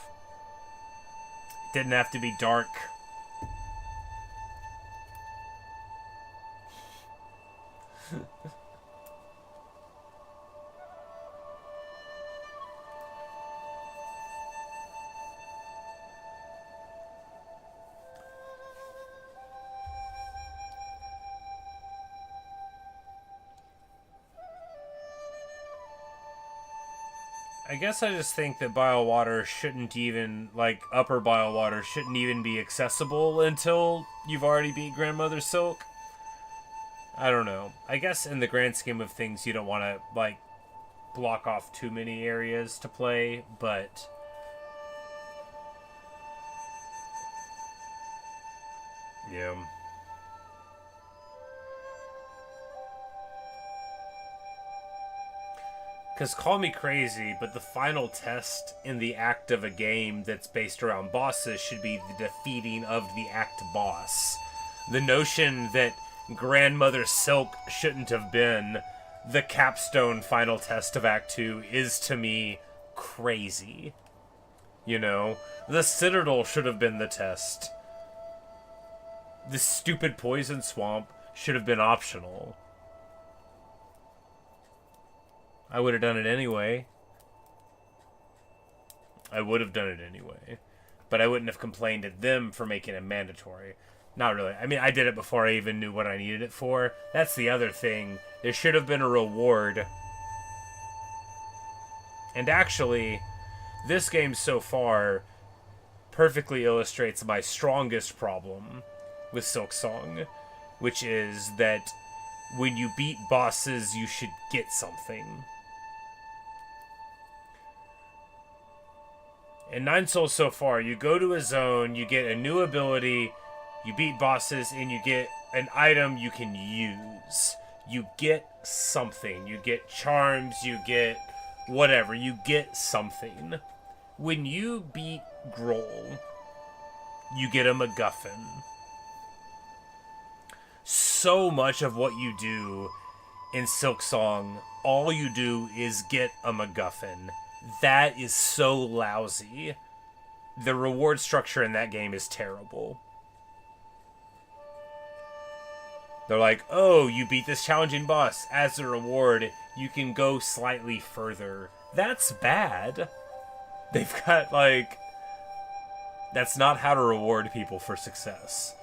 Didn't have to be dark. I guess I just think that Biowater shouldn't even, like, upper Biowater shouldn't even be accessible until you've already beat Grandmother Silk. I don't know. I guess in the grand scheme of things, you don't want to, like, block off too many areas to play, but yeah. Because call me crazy, but the final test in the act of a game that's based around bosses should be the defeating of the act boss. The notion that Grandmother Silk shouldn't have been the capstone final test of Act 2 is, to me, crazy. You know? The Citadel should have been the test. This stupid poison swamp should have been optional. I would have done it anyway. I would have done it anyway. But I wouldn't have complained at them for making it mandatory. Not really. I mean, I did it before I even knew what I needed it for. That's the other thing. There should have been a reward. And actually, this game so far perfectly illustrates my strongest problem with Silksong, which is that when you beat bosses, you should get something. In Nine Souls so far, you go to a zone, you get a new ability, you beat bosses, and you get an item you can use. You get something. You get charms, you get whatever. You get something. When you beat Grohl, you get a MacGuffin. So much of what you do in Silksong, all you do is get a MacGuffin. That is so lousy. The reward structure in that game is terrible. They're like, oh, you beat this challenging boss. As a reward, you can go slightly further. That's bad. They've got, like... That's not how to reward people for success.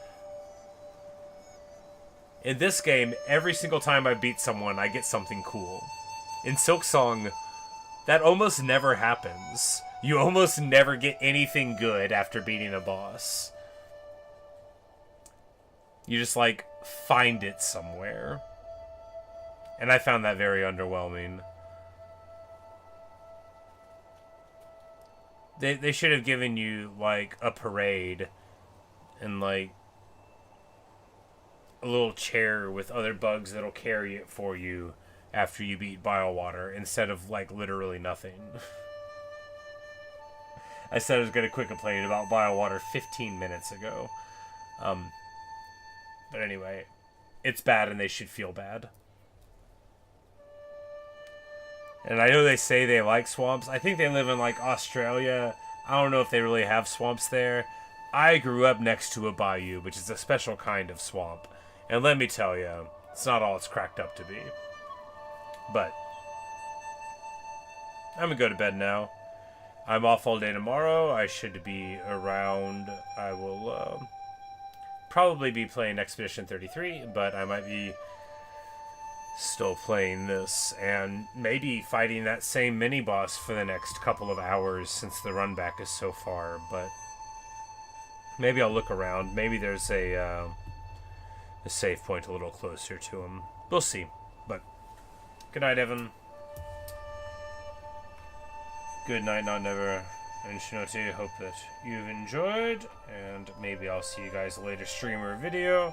In this game, every single time I beat someone, I get something cool. In Silksong, that almost never happens. You almost never get anything good after beating a boss. You just, like, find it somewhere. And I found that very underwhelming. They should have given you, like, a parade and, like, a little chair with other bugs that'll carry it for you after you beat Biowater, instead of, like, literally nothing. I said I was going to quit complaining about Biowater 15 minutes ago. But anyway, it's bad and they should feel bad. And I know they say they like swamps. I think they live in, like, Australia. I don't know if they really have swamps there. I grew up next to a bayou, which is a special kind of swamp. And let me tell you, it's not all it's cracked up to be. But I'm gonna go to bed now. I'm off all day tomorrow. I should be around. I will probably be playing Expedition 33, but I might be still playing this and maybe fighting that same mini-boss for the next couple of hours since the run back is so far, but maybe I'll look around. Maybe there's a save point a little closer to him. We'll see. But good night, Evan. Good night, Not Never. And Shinote, hope that you've enjoyed, and maybe I'll see you guys later stream or video.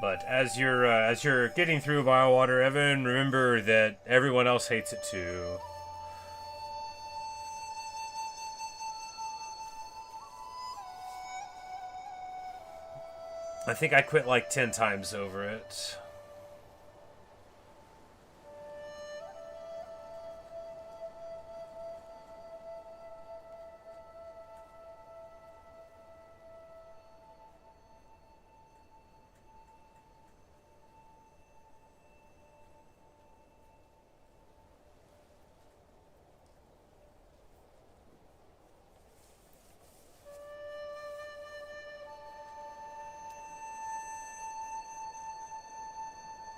But as you're getting through Biowater, Evan, remember that everyone else hates it too. I think I quit like 10 times over it.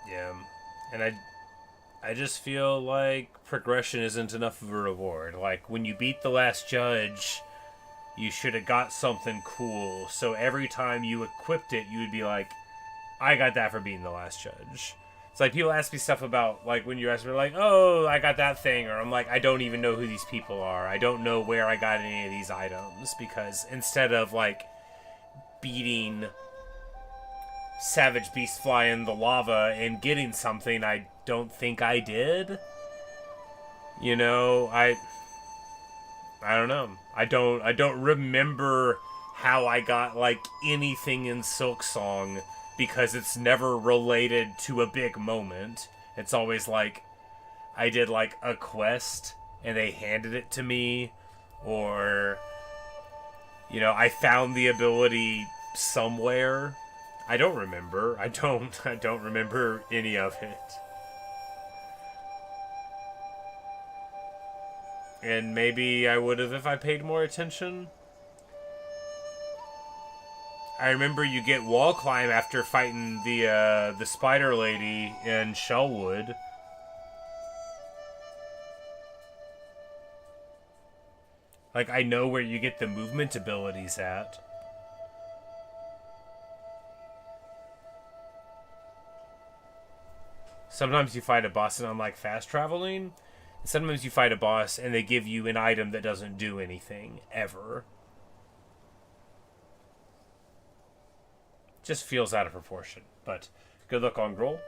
Yeah, and I just feel like progression isn't enough of a reward. Like, when you beat the last judge, you should have got something cool. So every time you equipped it, you would be like, I got that for beating the last judge. It's like, people ask me stuff about, like, when you ask me, like, oh, I got that thing. Or I'm like, I don't even know who these people are. I don't know where I got any of these items. Because instead of, like, beating Savage Beast Fly in the lava and getting something I don't think I did. You know, I don't know. I don't remember how I got, like, anything in Silksong, because it's never related to a big moment. It's always like I did, like, a quest and they handed it to me, or, you know, I found the ability somewhere. I don't remember. I don't remember any of it. And maybe I would have if I paid more attention. I remember you get wall climb after fighting the spider lady in Shellwood. Like, I know where you get the movement abilities at. Sometimes you fight a boss and unlock fast traveling. Sometimes you fight a boss and they give you an item that doesn't do anything, ever. Just feels out of proportion. But good luck on Groll.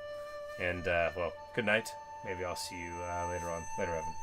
And, well, good night. Maybe I'll see you later on. Later, Evan.